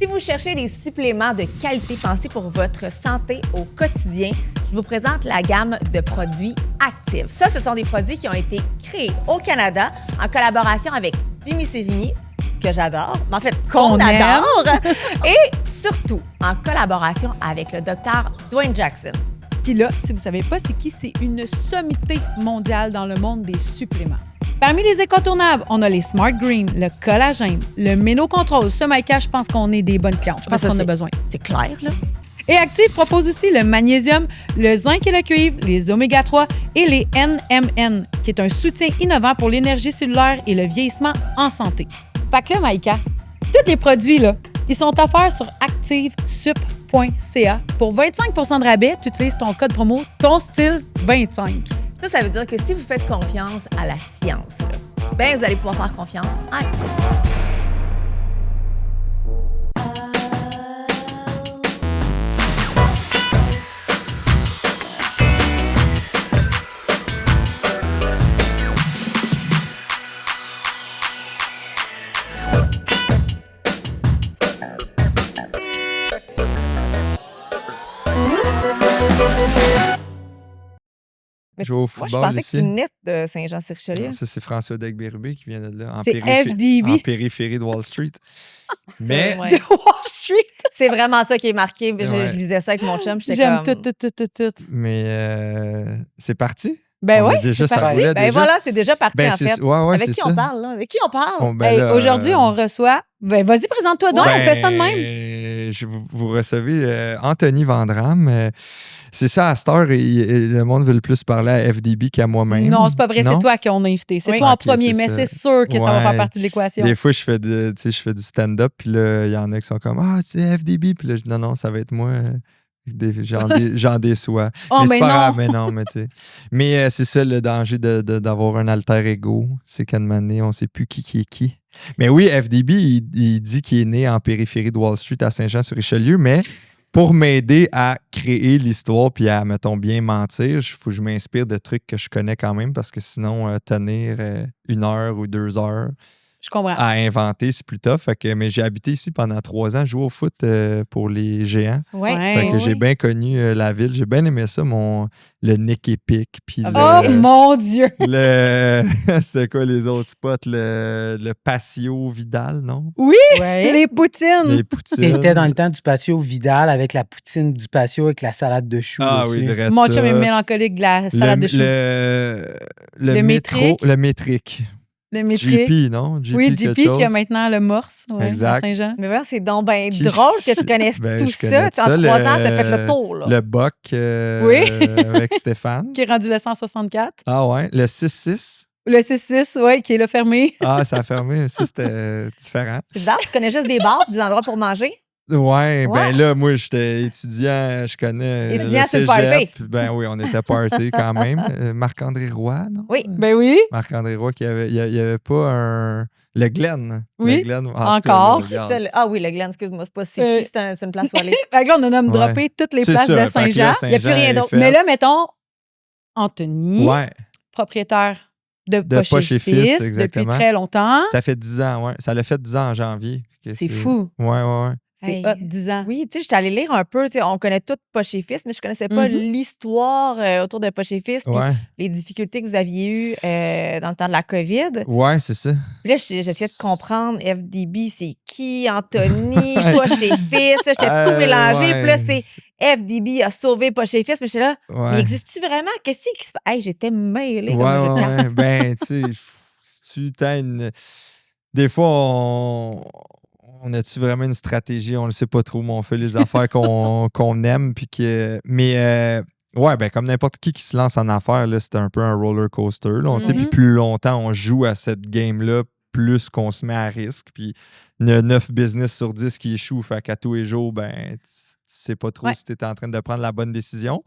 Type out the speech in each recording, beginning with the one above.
Si vous cherchez des suppléments de qualité pensés pour votre santé au quotidien, je vous présente la gamme de produits Active. Ça, ce sont des produits qui ont été créés au Canada en collaboration avec Jimmy Sévigny, que j'adore, mais en fait, qu'on adore, et surtout en collaboration avec le docteur Dwayne Jackson. Puis là, si vous ne savez pas c'est qui, c'est une sommité mondiale dans le monde des suppléments. Parmi les incontournables, on a les Smart Green, le collagène, le Ménocontrol. Ce Maïka, je pense qu'on est des bonnes clientes. Je pense qu'on a besoin. C'est clair, là. Et Active propose aussi le magnésium, le zinc et le cuivre, les oméga 3 et les NMN, qui est un soutien innovant pour l'énergie cellulaire et le vieillissement en santé. Fait que là, Maïka, tous les produits, là, ils sont offerts sur activesup.ca. Pour 25 % de rabais, tu utilises ton code promo TONSTYLE25. Ça veut dire que si vous faites confiance à la science, là, ben vous allez pouvoir faire confiance à Active. Je vais au football, moi, je pensais ici. que tu venais de Saint-Jean-sur-Richelieu. Ça, c'est François Degberubé qui vient de là, en, C'est FDB. en périphérie de Wall Street. Mais Ouais. De Wall Street. C'est vraiment ça qui est marqué. Je Ouais. lisais ça avec mon chum. J'étais J'aime comme... tout. mais c'est parti? Ben On a oui, déjà c'est ça parti. roulait Ben déjà. voilà, c'est déjà parti, Ben, en fait. ouais, Avec c'est qui ça. on parle, là? Avec qui on parle? Oh, ben Hey, là, aujourd'hui, on reçoit... Ben, vas-y, présente-toi donc. On fait ça de même. Vous recevez Anthony Vandram. C'est ça, à cette heure, le monde veut le plus parler à FDB qu'à moi-même. Non, c'est pas vrai. Non? C'est toi qu'on a invité. C'est Oui. toi en Ok, premier, c'est mais ça. c'est sûr que ça va Ouais. faire partie de l'équation. Des fois, je fais du stand-up, puis là, il y en a qui sont comme « Ah, tu sais, FDB », puis là, je dis « Non, ça va être moi. » J'en déçois. Oh, mais c'est mais pas non. grave, mais non, mais tu sais. Mais c'est ça le danger d'avoir un alter ego. C'est qu'à un moment donné, on sait plus qui est qui. Mais oui, FDB, il dit qu'il est né en périphérie de Wall Street à Saint-Jean-sur-Richelieu, mais pour m'aider à créer l'histoire puis à, mettons, bien mentir, il faut que je m'inspire de trucs que je connais quand même parce que sinon, tenir 1 heure ou 2 heures Je comprends. à inventer, c'est plus tough. Mais j'ai habité ici pendant 3 ans, joué au foot pour les géants. Ouais. Ouais. Fait que j'ai bien connu la ville. J'ai bien aimé ça, le Nick Epic. Puis Oh mon Dieu! c'était quoi les autres spots? Le Patio Vidal, non? Oui! Ouais. Les poutines! Les poutines. T'étais dans le temps du patio Vidal avec la poutine du patio avec la salade de choux Ah aussi. oui, drette Mon ça. chum est mélancolique de la salade de choux. Le métro, métrique. le métrique. Le métrique. JP, non? JP Oui, quelque JP qui a chose. maintenant le morse Exact. à Saint-Jean. Mais voilà, c'est donc bien Qui- drôle que tu connaisses Ben, tout je ça. connais En 3 ans, tu as fait le tour. Là. Le Boc Oui. avec Stéphane. Qui est rendu le 164. Ah ouais, le 6-6. Le 6-6, oui, qui est là fermé. Ah, ça a fermé. Ça, c'était différent. C'est bizarre, tu connais juste des bars, des endroits pour manger. Ouais, Ouais. ben là, moi, j'étais étudiant, je connais Étudiant le sur le cégep. party. Ben oui, on était party quand même. Marc-André Roy, non? Oui. Ben oui. Marc-André Roy, il y avait pas le Glen. Oui, Le Glen, encore. C'est ça, ah oui, le Glen, excuse-moi, c'est pas c'est qui, c'est une place où aller. Fait que là, on a nommé Ouais. droppé toutes les C'est places ça, de fait que là, Saint-Jean. Il n'y a plus rien Saint-Jean est d'autre. fait. Mais là, mettons, Anthony, Ouais, propriétaire de Poche Poche et et Fils, Fils depuis exactement. très longtemps. ça fait 10 ans, ouais. Ça l'a fait 10 ans en janvier. Que C'est fou. Ouais. C'est Hey. hot, 10 ans. Oui, tu sais, j'étais allée lire un peu, tu sais, on connaît tout Poche et Fils, mais je connaissais pas l'histoire autour de Poche et Fils, puis Ouais, les difficultés que vous aviez eues dans le temps de la COVID. ouais, c'est ça. Puis là, j'essayais de comprendre FDB, c'est qui, Anthony, Poche et Fils. Là, j'étais tout mélangé. ouais. Puis là, c'est FDB a sauvé Poche et Fils. Mais j'étais là, Ouais. mais existe-tu vraiment? Qu'est-ce qui se passe? Hey, j'étais mêlée comme Ouais, un jeu de cartes. ouais. Ben, tu sais, si tu t'as une. Des fois, on a-tu vraiment une stratégie? On le sait pas trop, mais on fait les affaires qu'on aime. Puis mais, ouais, ben, comme n'importe qui se lance en affaires, là, c'est un peu un roller coaster. Là. On sait, puis plus longtemps on joue à cette game-là, plus qu'on se met à risque. Puis il y a 9 business sur 10 qui échouent. Fait qu'à tous les jours, ben, tu sais pas trop si tu es en train de prendre la bonne décision.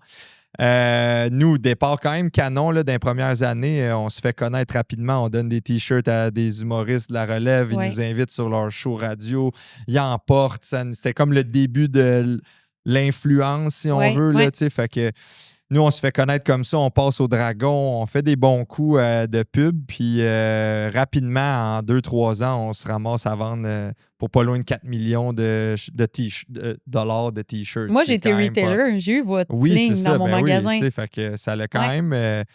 Nous, départ quand même canon là, dans les premières années, on se fait connaître rapidement. On donne des t-shirts à des humoristes de la relève. Ils nous invitent sur leur show radio. Ils emportent. C'était comme le début de l'influence, si on veut. Là, fait que nous, on se fait connaître comme ça, on passe au dragon, on fait des bons coups de pub, puis rapidement, en 2-3 ans, on se ramasse à vendre pour pas loin de 4 millions de dollars de t-shirts. Moi, j'ai été retailer. J'ai eu votre ligne dans mon magasin. Oui, fait que ça a quand même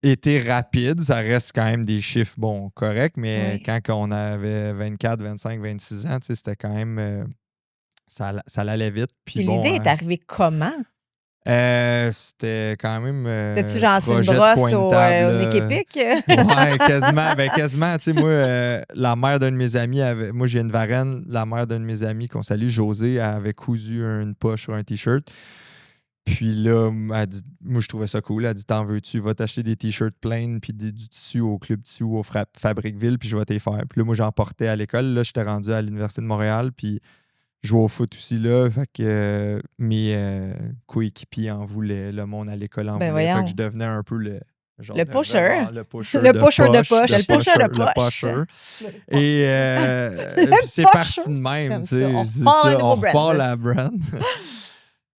été rapide. Ça reste quand même des chiffres, corrects, mais quand on avait 24, 25, 26 ans, c'était quand même... ça allait vite. Puis l'idée est arrivée comment? C'était quand même. C'était-tu genre sur une brosse au Nick-Épic? Ouais, quasiment. Quasiment. Tu sais, moi, la mère d'un de mes amis moi, j'ai une Varenne. La mère d'un de mes amis, qu'on salue, José, avait cousu une poche sur un T-shirt. Puis là, elle dit, moi, je trouvais ça cool. Elle a dit, t'en veux-tu? Va t'acheter des T-shirts pleins puis du tissu au Club Tissu au Fabriqueville, puis je vais t'y faire. Puis là, moi, j'en portais à l'école. Là, j'étais rendu à l'Université de Montréal, puis je jouais au foot aussi là. Fait que mes coéquipiers en voulaient, le monde à l'école en voulait. Fait que je devenais un peu le pusher. Le pusher de poche. Et c'est parti de même. On repart la brand.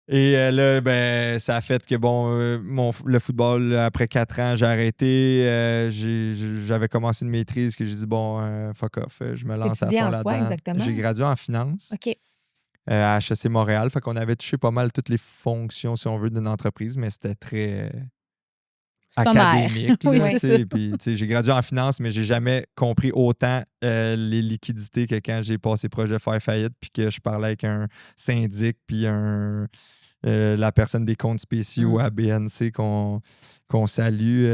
Et là, ça a fait que, le football, après 4 ans, j'ai arrêté. J'avais commencé une maîtrise que j'ai dit, fuck off, je me lance à fond là-dedans. J'ai gradué en finance. OK. À HEC Montréal. Fait qu'on avait touché pas mal toutes les fonctions, si on veut, d'une entreprise, mais c'était très académique. Oui, c'est ça. Puis, j'ai gradué en finance, mais j'ai jamais compris autant les liquidités que quand j'ai passé proche de faire faillite, puis que je parlais avec un syndic, puis la personne des comptes spéciaux à BNC qu'on salue,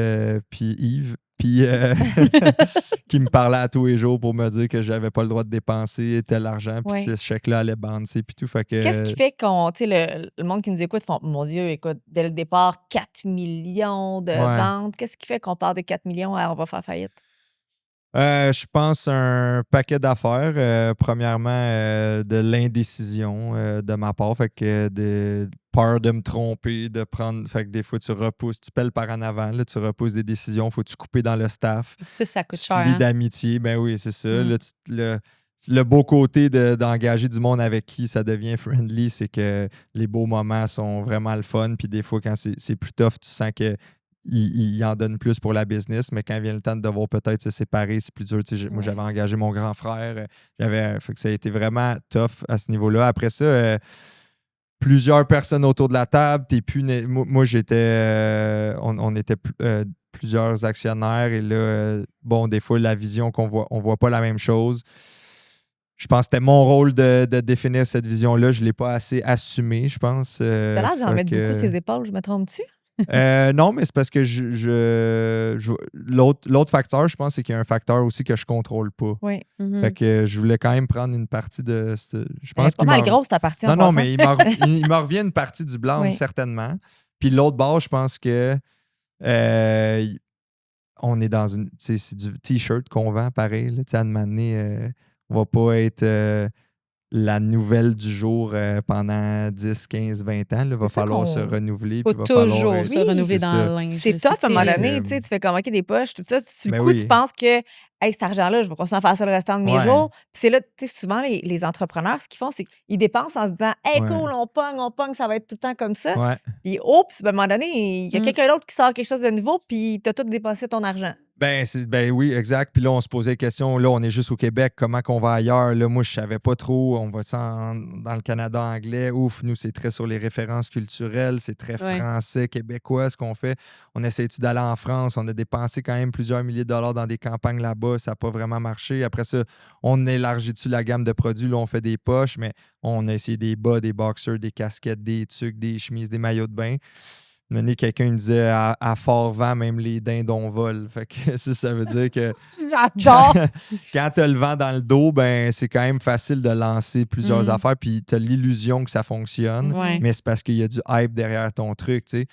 puis Yves, puis qui me parlait à tous les jours pour me dire que j'avais pas le droit de dépenser tel argent, puis que ce chèque-là allait bouncer, puis tout. Fait que, qu'est-ce qui fait le monde qui nous écoute font, mon Dieu, écoute, dès le départ, 4 millions de ventes. Qu'est-ce qui fait qu'on part de 4 millions à on va faire faillite? Je pense un paquet d'affaires. Premièrement, de l'indécision de ma part. Fait que de peur de me tromper, de prendre. Fait que des fois, tu repousses, tu pelles par en avant, là, tu repousses des décisions, faut que tu couper dans le staff. Ça coûte tu cher. Lis d'amitié, ben oui, c'est ça. Le beau côté d'engager du monde avec qui ça devient friendly, c'est que les beaux moments sont vraiment le fun. Puis des fois, quand c'est plus tough, tu sens que il en donne plus pour la business, mais quand vient le temps de devoir peut-être se séparer, c'est plus dur. Moi, j'avais engagé mon grand frère. Fait que ça a été vraiment tough à ce niveau-là. Après ça, plusieurs personnes autour de la table. Moi, j'étais... on était plusieurs actionnaires et là, des fois, la vision on voit pas la même chose. Je pense que c'était mon rôle de définir cette vision-là. Je ne l'ai pas assez assumé, je pense. T'as l'air d'en mettre beaucoup ses épaules, je me trompe-tu? Non, mais c'est parce que l'autre facteur, je pense, c'est qu'il y a un facteur aussi que je contrôle pas. Oui. Fait que je voulais quand même prendre une partie de... Je pense c'est pas mal grosse ta partie. Non, mais il me revient une partie du blanc, certainement. Puis l'autre bord, je pense que on est dans c'est du T-shirt qu'on vend, pareil. Là, à un moment donné, on va pas être... la nouvelle du jour pendant 10, 15, 20 ans. Il va falloir se renouveler. Faut toujours se renouveler dans le linge. C'est tough à un moment donné. Tu fais comme, OK, des poches, tout ça. Tu penses que cet argent-là, je vais continuer à faire ça le restant de mes jours. Puis c'est là, tu sais, souvent, les entrepreneurs, ce qu'ils font, c'est qu'ils dépensent en se disant, hey, cool, on pogne, ça va être tout le temps comme ça. Puis, à un moment donné, il y a quelqu'un d'autre qui sort quelque chose de nouveau, puis tu as tout dépensé ton argent. Ben oui, exact. Puis là, on se posait la question, là, on est juste au Québec, comment qu'on va ailleurs? Là, moi, je savais pas trop. On va dans le Canada anglais? Ouf, nous, c'est très sur les références culturelles, c'est très français, québécois, ce qu'on fait. On essaie-tu d'aller en France? On a dépensé quand même plusieurs milliers de dollars dans des campagnes là-bas. Ça n'a pas vraiment marché. Après ça, on élargit-tu la gamme de produits? Là, on fait des poches, mais on a essayé des bas, des boxers, des casquettes, des tucs, des chemises, des maillots de bain. Quelqu'un me disait à fort vent, même les dindons volent. Fait que ça veut dire que j'adore! Quand tu as le vent dans le dos, ben c'est quand même facile de lancer plusieurs affaires, puis tu as l'illusion que ça fonctionne, mais c'est parce qu'il y a du hype derrière ton truc. Tu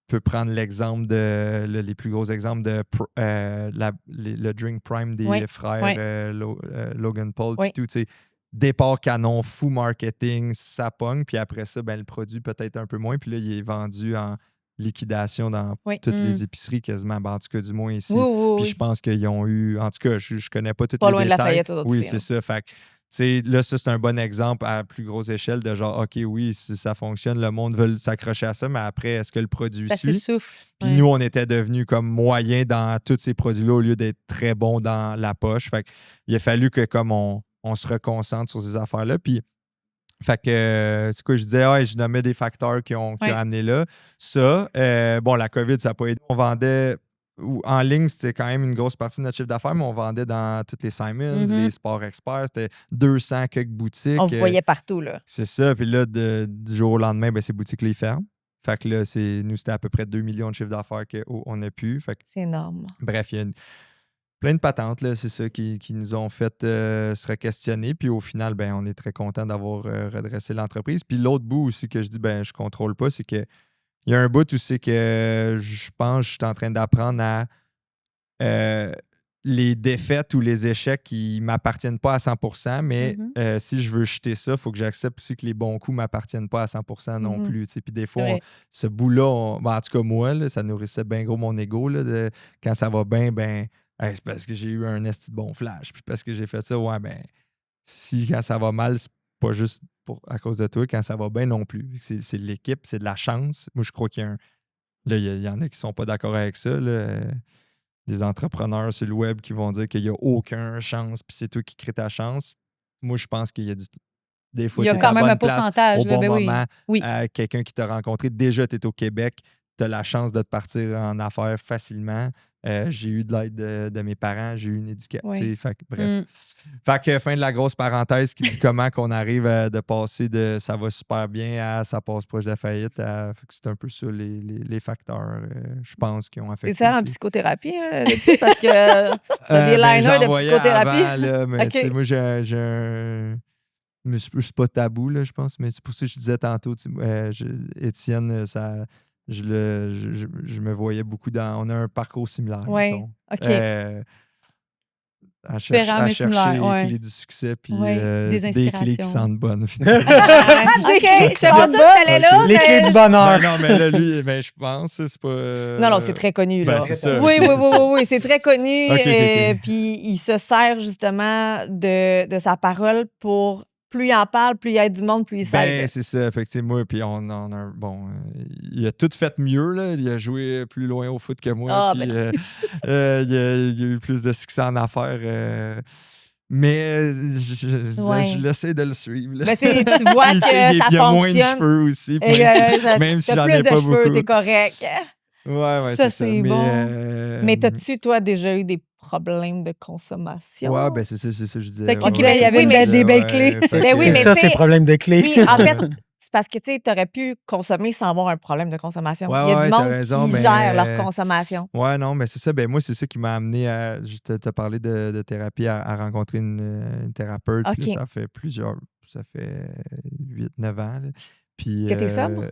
peux prendre l'exemple les plus gros exemples de le Drink Prime des frères Logan Paul, puis tout, tu sais. Départ canon, fou marketing, ça pogne. Puis après ça, ben, le produit peut-être un peu moins. Puis là, il est vendu en liquidation dans toutes les épiceries quasiment. Ben, en tout cas, du moins ici. Puis je pense qu'ils ont eu... En tout cas, je connais pas toutes les détails. Pas loin de Lafayette aussi. Oui, c'est ça. Fait sais, là, ça, c'est un bon exemple à plus grosse échelle de genre, OK, oui, si ça fonctionne, le monde veut s'accrocher à ça, mais après, est-ce que le produit Ça suit? s'essouffle. Puis Ouais. nous, on était devenus comme moyens dans tous ces produits-là au lieu d'être très bons dans la poche. Fait qu'il a fallu que comme on se reconcentre sur ces affaires-là. Puis, fait que, c'est quoi, je disais, je nommais des facteurs qui ont Ouais. amené là. Ça, bon, la COVID, ça n'a pas aidé. On vendait, en ligne, c'était quand même une grosse partie de notre chiffre d'affaires, mais on vendait dans toutes les Simons, Mhm. les Sport Experts. C'était 200 quelques boutiques. On vous voyait partout, là. C'est ça. Puis là, du jour au lendemain, ben, ces boutiques-là, ils ferment. Fait que là, nous, c'était à peu près 2 millions de chiffre d'affaires qu'on a pu. Fait que, C'est énorme. bref, il y a plein de patentes, là, c'est ça, qui nous ont fait se re-questionner. Puis au final, ben, on est très content d'avoir redressé l'entreprise. Puis l'autre bout aussi que je dis, ben, je contrôle pas, c'est que il y a un bout où c'est que je pense que je suis en train d'apprendre à les défaites ou les échecs qui ne m'appartiennent pas à 100%, mais Mhm. si je veux jeter ça, il faut que j'accepte aussi que les bons coups ne m'appartiennent pas à 100% non Mhm. plus. Tu sais. Puis des C'est fois, vrai. ce bout-là, ben, en tout cas moi, là, ça nourrissait bien gros mon ego. Là, quand ça va bien, ben, hey, c'est parce que j'ai eu un esti de bon flash. Puis parce que j'ai fait ça, ouais, ben, si quand ça va mal, c'est pas juste à cause de toi, quand ça va bien non plus. C'est l'équipe, c'est de la chance. Moi, je crois qu'il y a un. Là, il y en a qui sont pas d'accord avec ça. Là. Des entrepreneurs sur le web qui vont dire qu'il n'y a aucune chance, puis c'est toi qui crée ta chance. Moi, je pense qu'il y a des fois, Il y a tu es quand à même bonne un place, pourcentage. au là, bon ben oui. moment, Oui. quelqu'un qui t'a rencontré. Déjà, tu es au Québec, tu as la chance de te partir en affaires facilement. J'ai eu de l'aide de mes parents, j'ai eu une éducation. Oui. Bref. Mm. Fait que fin de la grosse parenthèse qui dit comment qu'on arrive de passer de ça va super bien à ça passe proche de la faillite. Fait que c'est un peu ça les facteurs, je pense, qui ont affecté. T'es ça en Puis- psychothérapie, depuis? Parce que t'as des ben, liners j'en de voyais psychothérapie. avant, là, mais OK. tu sais, moi, j'ai un. Mais c'est pas tabou, là, je pense. Mais c'est pour ça que je disais tantôt, tu sais, Étienne, ça, je me voyais beaucoup dans. On a un parcours similaire, Oui. mettons. OK. Différent, À mais similaire, chercher les ouais. clés du succès, puis Ouais. Des des clés qui inspirations. sentent bonnes, finalement. OK. C'est pas ça que t'allais là, Les mais- clés du bonheur. Ben non, mais là, lui, ben, je pense, c'est pas. Non, c'est très connu, Ben, là. c'est ça. Oui, ok, oui, c'est oui, ça. oui, c'est très connu. Ok. Puis il se sert justement de sa parole pour plus il en parle, plus il aide du monde, plus il Ben, s'aide. c'est ça, effectivement. Puis on a bon, il a tout fait mieux, là. Il a joué plus loin au foot que moi. Ah, Puis ben il a eu plus de succès en affaires. Mais Ouais. je l'essaie de le suivre. Là. Ben, tu vois Puis, tu sais, que ça il y a moins de fonctionne. cheveux aussi. Et, Même si t'as j'en plus ai de pas cheveux, beaucoup. t'es correct. Ouais, Ça, c'est ça. c'est Mais, bon. Mais t'as-tu, toi, déjà eu des problèmes de consommation? ouais, ben c'est ça, je disais. Fait qu'il ouais, disait, il y avait Oui, mais des belles clés. fait Ben que- oui, C'est mais ça, tu sais- c'est problème de clés. Oui, en fait, c'est parce que tu sais, t'aurais pu consommer sans avoir un problème de consommation. Ouais, Il y a ouais, du t'as monde raison, qui mais- gère leur consommation. Ouais, non, mais c'est ça. Ben moi, c'est ça qui m'a amené à. Je t'ai parlé de thérapie, à rencontrer une thérapeute. Puis là, OK. ça fait 8-9 ans. Là. Puis, Que t'es sobre?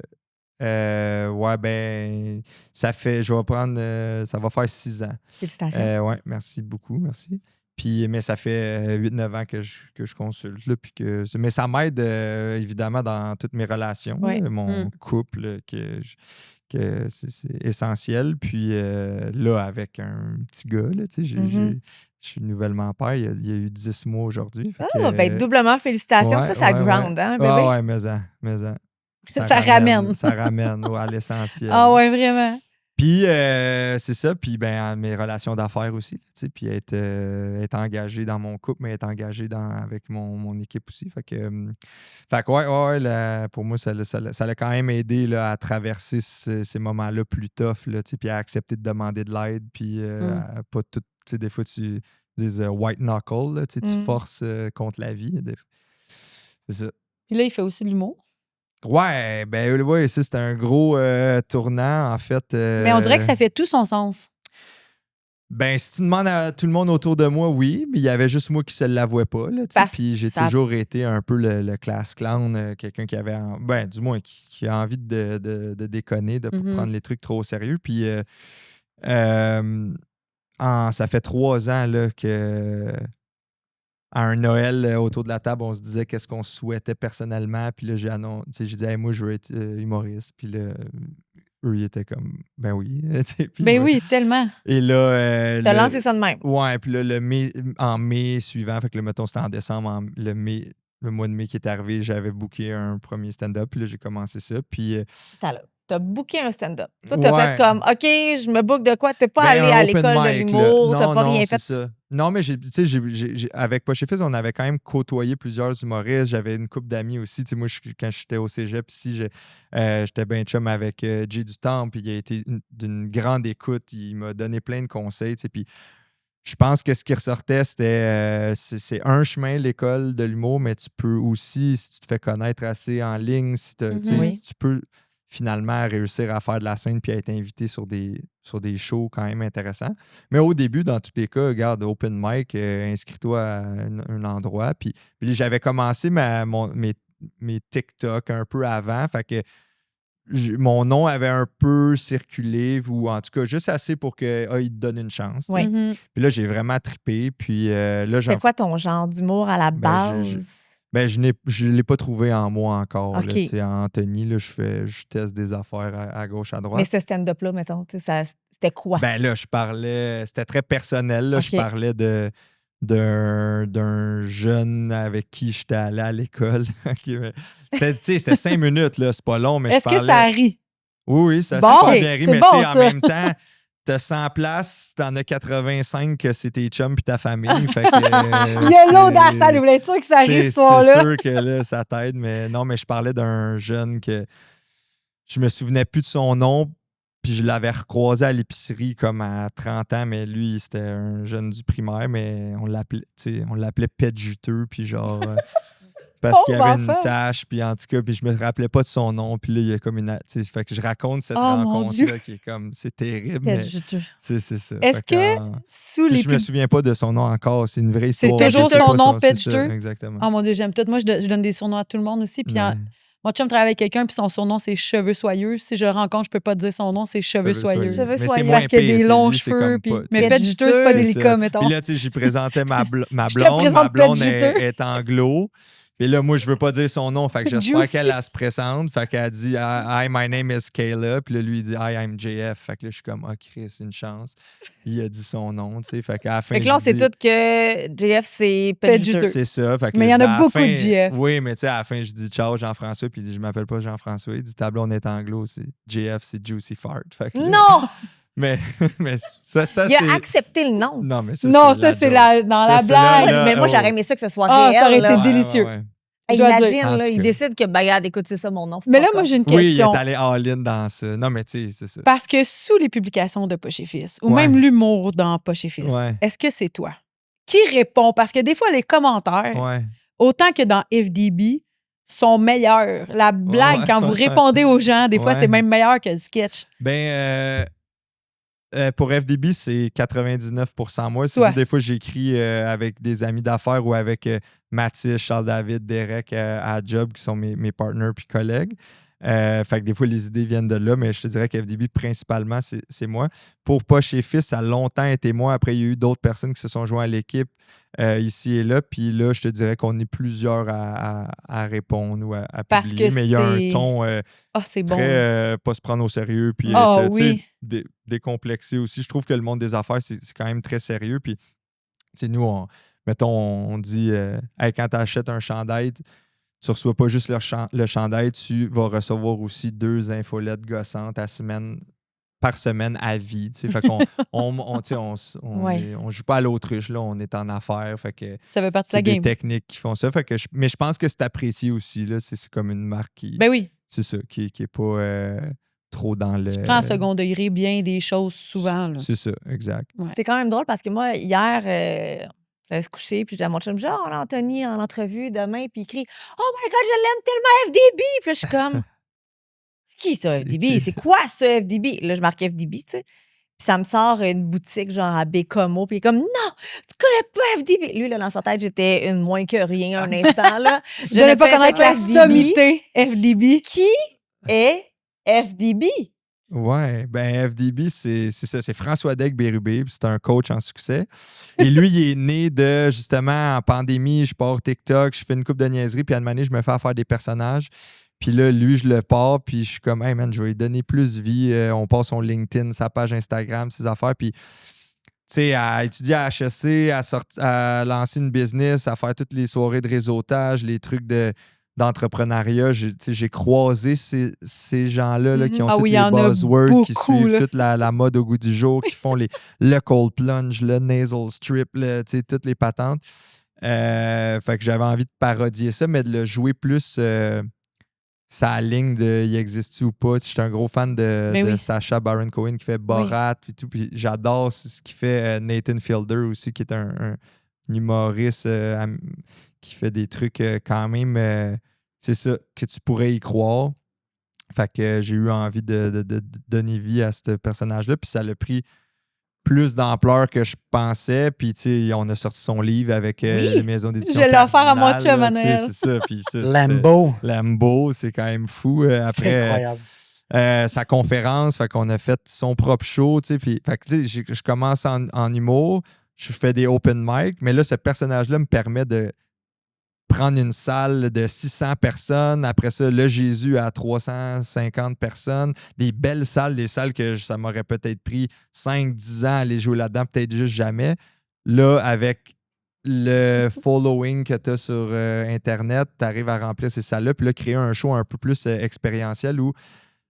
ouais, ben, ça va faire 6 ans. Félicitations. Ouais, merci beaucoup, merci. Puis, mais ça fait 8-9 ans que je consulte. Là, puis mais ça m'aide évidemment dans toutes mes relations. Ouais. Là, mon couple, que c'est essentiel. Puis là, avec un petit gars, là, tu sais, Mhm. je suis nouvellement père. Il y a eu 10 mois aujourd'hui. Fait Ah, que, ben doublement félicitations. ouais, Ça ouais, ground, ouais. hein, bébé? Ah ouais, mais en. Ça ramène. Ça ramène à l'essentiel. Ah ouais, vraiment. Puis, c'est ça. Puis, ben, mes relations d'affaires aussi. Tu sais, puis être engagé dans mon couple, mais être engagé avec mon équipe aussi. Fait que ouais, pour moi, ça l'a quand même aidé là, à traverser ces moments-là plus tough, là, tu sais, puis à accepter de demander de l'aide. Puis, à pas tout. Tu sais, des fois, tu dis white knuckle, là, tu sais, tu forces contre la vie. C'est ça. Puis là, il fait aussi de l'humour. Ouais, ben ouais, ça, c'est un gros tournant, en fait. Mais on dirait que ça fait tout son sens. Ben, si tu demandes à tout le monde autour de moi, oui, mais il y avait juste moi qui se l'avouais pas. Là, tu sais. Parce Puis j'ai ça- toujours été un peu le class clown, quelqu'un qui avait, ben, du moins, qui a envie de déconner, de pas Mhm. prendre les trucs trop au sérieux. Puis ça fait 3 ans là, que à un Noël autour de la table, on se disait qu'est-ce qu'on souhaitait personnellement. Puis là, j'ai dit, hey, moi, je veux être humoriste. Puis là, eux, ils étaient comme, ben oui. Tu sais, puis Ben moi- oui, tellement. Et là. Tu as lancé ça de même. Ouais, puis là, en mai suivant, fait que là, mettons, c'était en décembre, le mois de mai qui est arrivé, j'avais booké un premier stand-up, puis là, j'ai commencé ça. Puis, T'as booké un stand-up. Toi, t'as Ouais. fait comme, OK, je me book de quoi? T'es pas Ben, allé un à open l'école de mic, l'humour, là. t'as Non, pas non, rien c'est fait. ça. Non, mais avec Poche et Fils, on avait quand même côtoyé plusieurs humoristes. J'avais une couple d'amis aussi. Tu sais, moi, quand j'étais au cégep ici, j'étais bien chum avec Jay du Temple, puis il a été d'une grande écoute. Il m'a donné plein de conseils, tu sais, puis je pense que ce qui ressortait, c'était c'est un chemin, l'école de l'humour, mais tu peux aussi, si tu te fais connaître assez en ligne, si tu sais, Oui. tu peux finalement réussir à faire de la scène puis à être invité sur des shows quand même intéressants. Mais au début, dans tous les cas, regarde, open mic, inscris-toi à un endroit. Puis j'avais commencé mes TikTok un peu avant, fait que mon nom avait un peu circulé, ou en tout cas juste assez pour qu'il te donne une chance. tu sais. Ouais. Mhm. Puis là, j'ai vraiment trippé. Puis là, C'était quoi ton genre d'humour à la Ben, base? je ne l'ai pas trouvé en moi encore. Là, OK. tu sais, en Anthony, là, je teste des affaires à gauche, à Mais droite. ce stand-up-là, mettons, tu sais, c'était quoi? Ben là, je parlais, c'était très personnel. Là, OK. Je parlais d'un jeune avec qui j'étais allé à l'école. Ok, mais c'était 5 minutes, là, c'est pas long, mais Est-ce je que parlais. ça rit? Oui, ça a Bon, super ok, bien ri, c'est mais bon, tu sais, en ça. même temps, t'as 100 places, t'en as 85 que c'est tes chums puis ta famille. Fait que, Il y a l'audace, elle voulait être sûr que ça rit, c'est ce soir-là. c'est sûr que là, ça t'aide, mais non, mais je parlais d'un jeune que je me souvenais plus de son nom, puis je l'avais recroisé à l'épicerie comme à 30 ans, mais lui, c'était un jeune du primaire, mais on l'appelait pet juteux, puis genre... parce qu'il y Pauvre avait une enfant. tache, puis en tout cas, puis je me rappelais pas de son nom, puis là, il y a comme une... tu sais, fait que je raconte cette Oh, mon rencontre-là qui est comme... C'est terrible, Quel mais... juteux. C'est ça. Est-ce Fait que en- sous Puis les je me souviens pas de son nom encore. C'est une vraie C'est histoire. toujours Je sais son pas nom, c'est Pet ça, Juteux? Exactement. Oh mon Dieu, j'aime tout. Moi, je donne des surnoms à tout le monde aussi. Puis Ouais. mon chum travaille avec quelqu'un, puis son surnom, c'est Cheveux Soyeux. Si je le rencontre, je peux pas te dire son nom, c'est Cheveux Soyeux. Cheveux Mais c'est soyeux. moins Parce qu'il a pire, des tu sais, longs lui, c'est cheveux. comme Puis... pas, tu Mais sais. Pet Juteux, c'est pas C'est délicat, ça. mettons. Puis là, tu sais, j'y présentais ma Je te blonde. Ma présente Pet blonde Juteux. est anglo. Puis là, moi, je veux pas dire son nom. Fait que j'espère Juicy. qu'elle se présente. Fait qu'elle dit Hi, my name is Kayla. Puis là, lui, il dit Hi, I'm JF. Fait que là, je suis comme, Chris, une chance. Il a dit son nom, tu sais. Fait qu'à la fin. Fait que là, on je sait dis- tout que JF, c'est Pet pet juteux. juteux. C'est ça. Fait que Mais là, il y en a je dis à la beaucoup de fin- JF. Oui, mais tu sais, à la fin, je dis ciao Jean-François, puis il dit je m'appelle pas Jean-François. Il dit ta blonde est anglo, c'est JF, c'est Juicy Fart. Fait que là- Non! mais ça Il c'est. a accepté le nom. Non, mais Non, ça, c'est joke. dans Ça, la c'est là, blague. là, Mais moi, oh. j'aurais aimé ça que ce soit Ah, réel. ça aurait été là. délicieux. Ouais. je dois Imagine, dire. En là, tout il cas. décide que, ben, regarde, écoute, c'est ça mon nom. Mais là, Fuck moi, off. j'ai une Oui, il est question. allé all-in dans ça. Non, mais tu sais, c'est ça. Parce que sous les publications de Poche et Fils, ou Ouais. même l'humour dans Poche et Fils, Ouais. est-ce que c'est toi? Qui répond? Parce que des fois, les commentaires, Ouais. autant que dans FDB, sont meilleurs. La blague, Ouais. quand vous répondez aux gens, des fois, Ouais. c'est même meilleur que le sketch. Ben, pour FDB, c'est 99% moi. C'est Toi. juste des fois, j'écris avec des amis d'affaires ou avec Mathis, Charles-David, Derek à Job, qui sont mes partners puis collègues. Fait que des fois, les idées viennent de là, mais je te dirais qu'FDB, principalement, c'est moi. Pour Poche et Fils, ça a longtemps été moi. Après, il y a eu d'autres personnes qui se sont joints à l'équipe ici et là. Puis là, je te dirais qu'on est plusieurs à répondre ou à Parce publier. que Mais il y a un c'est- ton Ah, c'est bon. très pas se prendre au sérieux. Puis Ah, tu sais, oui. décomplexé aussi. Je trouve que le monde des affaires, c'est quand même très sérieux. Puis, tu sais, nous, mettons, on dit hey, quand tu achètes un chandail, tu reçois pas juste le chandail, tu vas recevoir aussi 2 infolettes gossantes par semaine à vie. Tu sais. Fait qu'on tu sais, Ouais. on joue pas à l'autruche, là, on est en affaires. Fait que Ça fait partie de c'est la des game. techniques qui font ça. Fait que mais je pense que c'est apprécié aussi. Là. C'est comme une marque qui. Ben oui, C'est ça, qui est pas trop dans le. tu prends en second degré bien des choses souvent. Là. C'est ça, exact. C'est quand même drôle parce que moi, hier, j'allais se coucher, puis j'ai dit à mon chum, genre, Anthony en entrevue demain, puis il crie Oh my God, je l'aime tellement, FDB! Puis là, je suis comme C'est qui ça, FDB? qui? C'est quoi ça, FDB? Là, je marque FDB, tu sais. Puis ça me sort une boutique, genre à Bécomo, puis il est comme Non, tu connais pas FDB! Lui, là, dans sa tête, j'étais une moins que rien un instant, là. Je ne pas connaître la FDB. sommité FDB. Qui est FDB? Ouais, ben FDB, c'est ça, c'est François Degg Bérubé, puis c'est un coach en succès. Et lui, il est né de, justement, en pandémie, je pars TikTok, je fais une coupe de niaiserie, puis à un moment donné, je me fais à faire des personnages. Puis là, lui, je le pars, puis je suis comme, hey man, je vais lui donner plus vie. On part son LinkedIn, sa page Instagram, ses affaires. Puis, tu sais, à étudier à HEC, à lancer une business, à faire toutes les soirées de réseautage, les trucs d'entrepreneuriat. J'ai croisé ces gens-là là, qui ont tous il y les en a buzzwords, qui beaucoup, suivent là. toute la mode au goût du jour, qui font le cold plunge, le nasal strip, toutes les patentes. Fait que j'avais envie de parodier ça, mais de le jouer plus sa ligne de il existe ou pas. J'étais un gros fan de Sacha Baron Cohen qui fait Borat et tout. Puis j'adore ce qu'il fait Nathan Fielder aussi, qui est un humoriste qui fait des trucs quand même, c'est ça, que tu pourrais y croire. Fait que j'ai eu envie de donner vie à ce personnage-là. Puis ça l'a pris plus d'ampleur que je pensais. Puis, tu sais, on a sorti son livre avec les maisons d'édition. Je l'ai offert à mon chum, là, Manuel. C'est ça. Puis ça, Lambeau, c'est quand même fou. c'est Après, incroyable. sa conférence, fait qu'on a fait son propre show, tu sais. Puis, fait que, tu sais, je commence en humour, je fais des open mic, mais là, ce personnage-là me permet de prendre une salle de 600 personnes, après ça, le Jésus à 350 personnes, des belles salles, des salles que ça m'aurait peut-être pris 5-10 ans à aller jouer là-dedans, peut-être juste jamais. Là, avec le following que tu as sur Internet, tu arrives à remplir ces salles-là, puis là, créer un show un peu plus expérientiel où,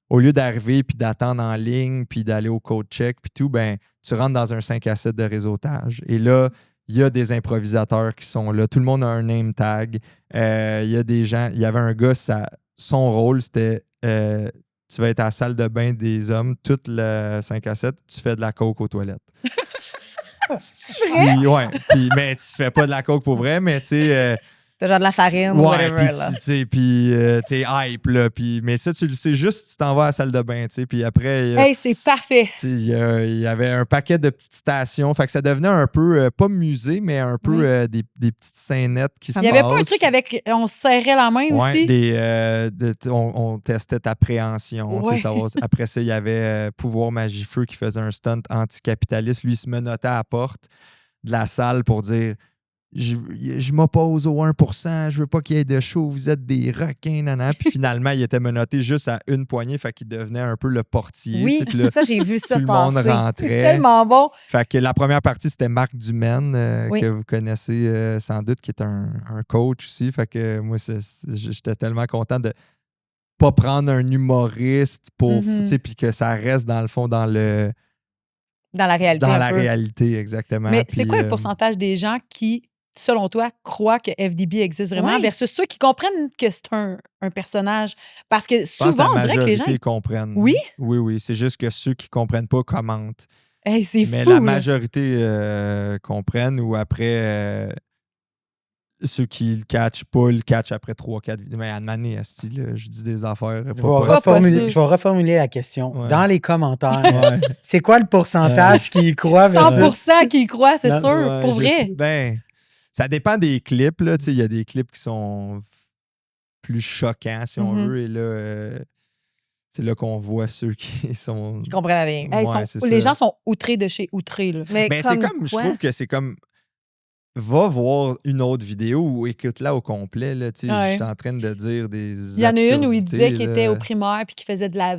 au lieu d'arriver puis d'attendre en ligne puis d'aller au code check puis tout, ben, tu rentres dans un 5 à 7 de réseautage. Et là, il y a des improvisateurs qui sont là. Tout le monde a un name tag. Il y a des gens. Il y avait un gars, son rôle, c'était tu vas être à la salle de bain des hommes, toute le 5 à 7, tu fais de la coke aux toilettes. vrai? Mais tu fais pas de la coke pour vrai, mais tu sais. T'as genre de la farine, whatever. Puis t'es hype, là. Mais ça, tu le sais juste si tu t'en vas à la salle de bain, tu sais. Puis après, Hey, c'est parfait. il y avait un paquet de petites stations. Fait que ça devenait un peu, pas musée, mais un peu des petites scénettes qui se Il n'y avait pas un passent. truc avec on se serrait la main aussi? On testait ta préhension. Ouais. Après ça, il y avait Pouvoir Magifeu qui faisait un stunt anticapitaliste. Lui, il se menottait à la porte de la salle pour dire je m'oppose au 1%, je veux pas qu'il y ait de show, vous êtes des requins, nanana. Puis finalement, il était menotté juste à une poignée, fait qu'il devenait un peu le portier. Oui, puis là, ça, j'ai vu ça tout le monde passer. rentrait. C'est tellement bon. Fait que la première partie, c'était Marc Dumaine, Oui. que vous connaissez sans doute, qui est un coach aussi. Fait que moi, j'étais tellement content de pas prendre un humoriste pour, tu sais, puis que ça reste dans le fond dans la réalité, exactement. Mais puis, c'est quoi le pourcentage des gens qui, selon toi, croient que FDB existe vraiment versus ceux qui comprennent que c'est un personnage? Parce que souvent, on dirait que les gens... comprennent. Oui? Oui. C'est juste que ceux qui ne comprennent pas commentent. Hey, c'est Mais fou, la là. majorité comprennent ou après... ceux qui le catchent pas, le catchent après 3-4 vidéos. Mais à Mané, asti, là, je dis des affaires. Je vais reformuler la question. Ouais. Dans les commentaires, c'est quoi le pourcentage qui y croit? 100% qui y croient, c'est Non, sûr, pour vrai. Ben, ça dépend des clips. Il y a des clips qui sont plus choquants, si on veut. Et là, c'est là qu'on voit ceux qui sont... Qui comprennent rien. Hey, Ouais, les gens sont outrés de chez outrés. Là. Mais c'est comme, je trouve que c'est comme... Va voir une autre vidéo ou écoute-la au complet. Là, je suis en train de dire des Il y en a une où il disait qu'il là. était au primaire puis qu'il faisait de la...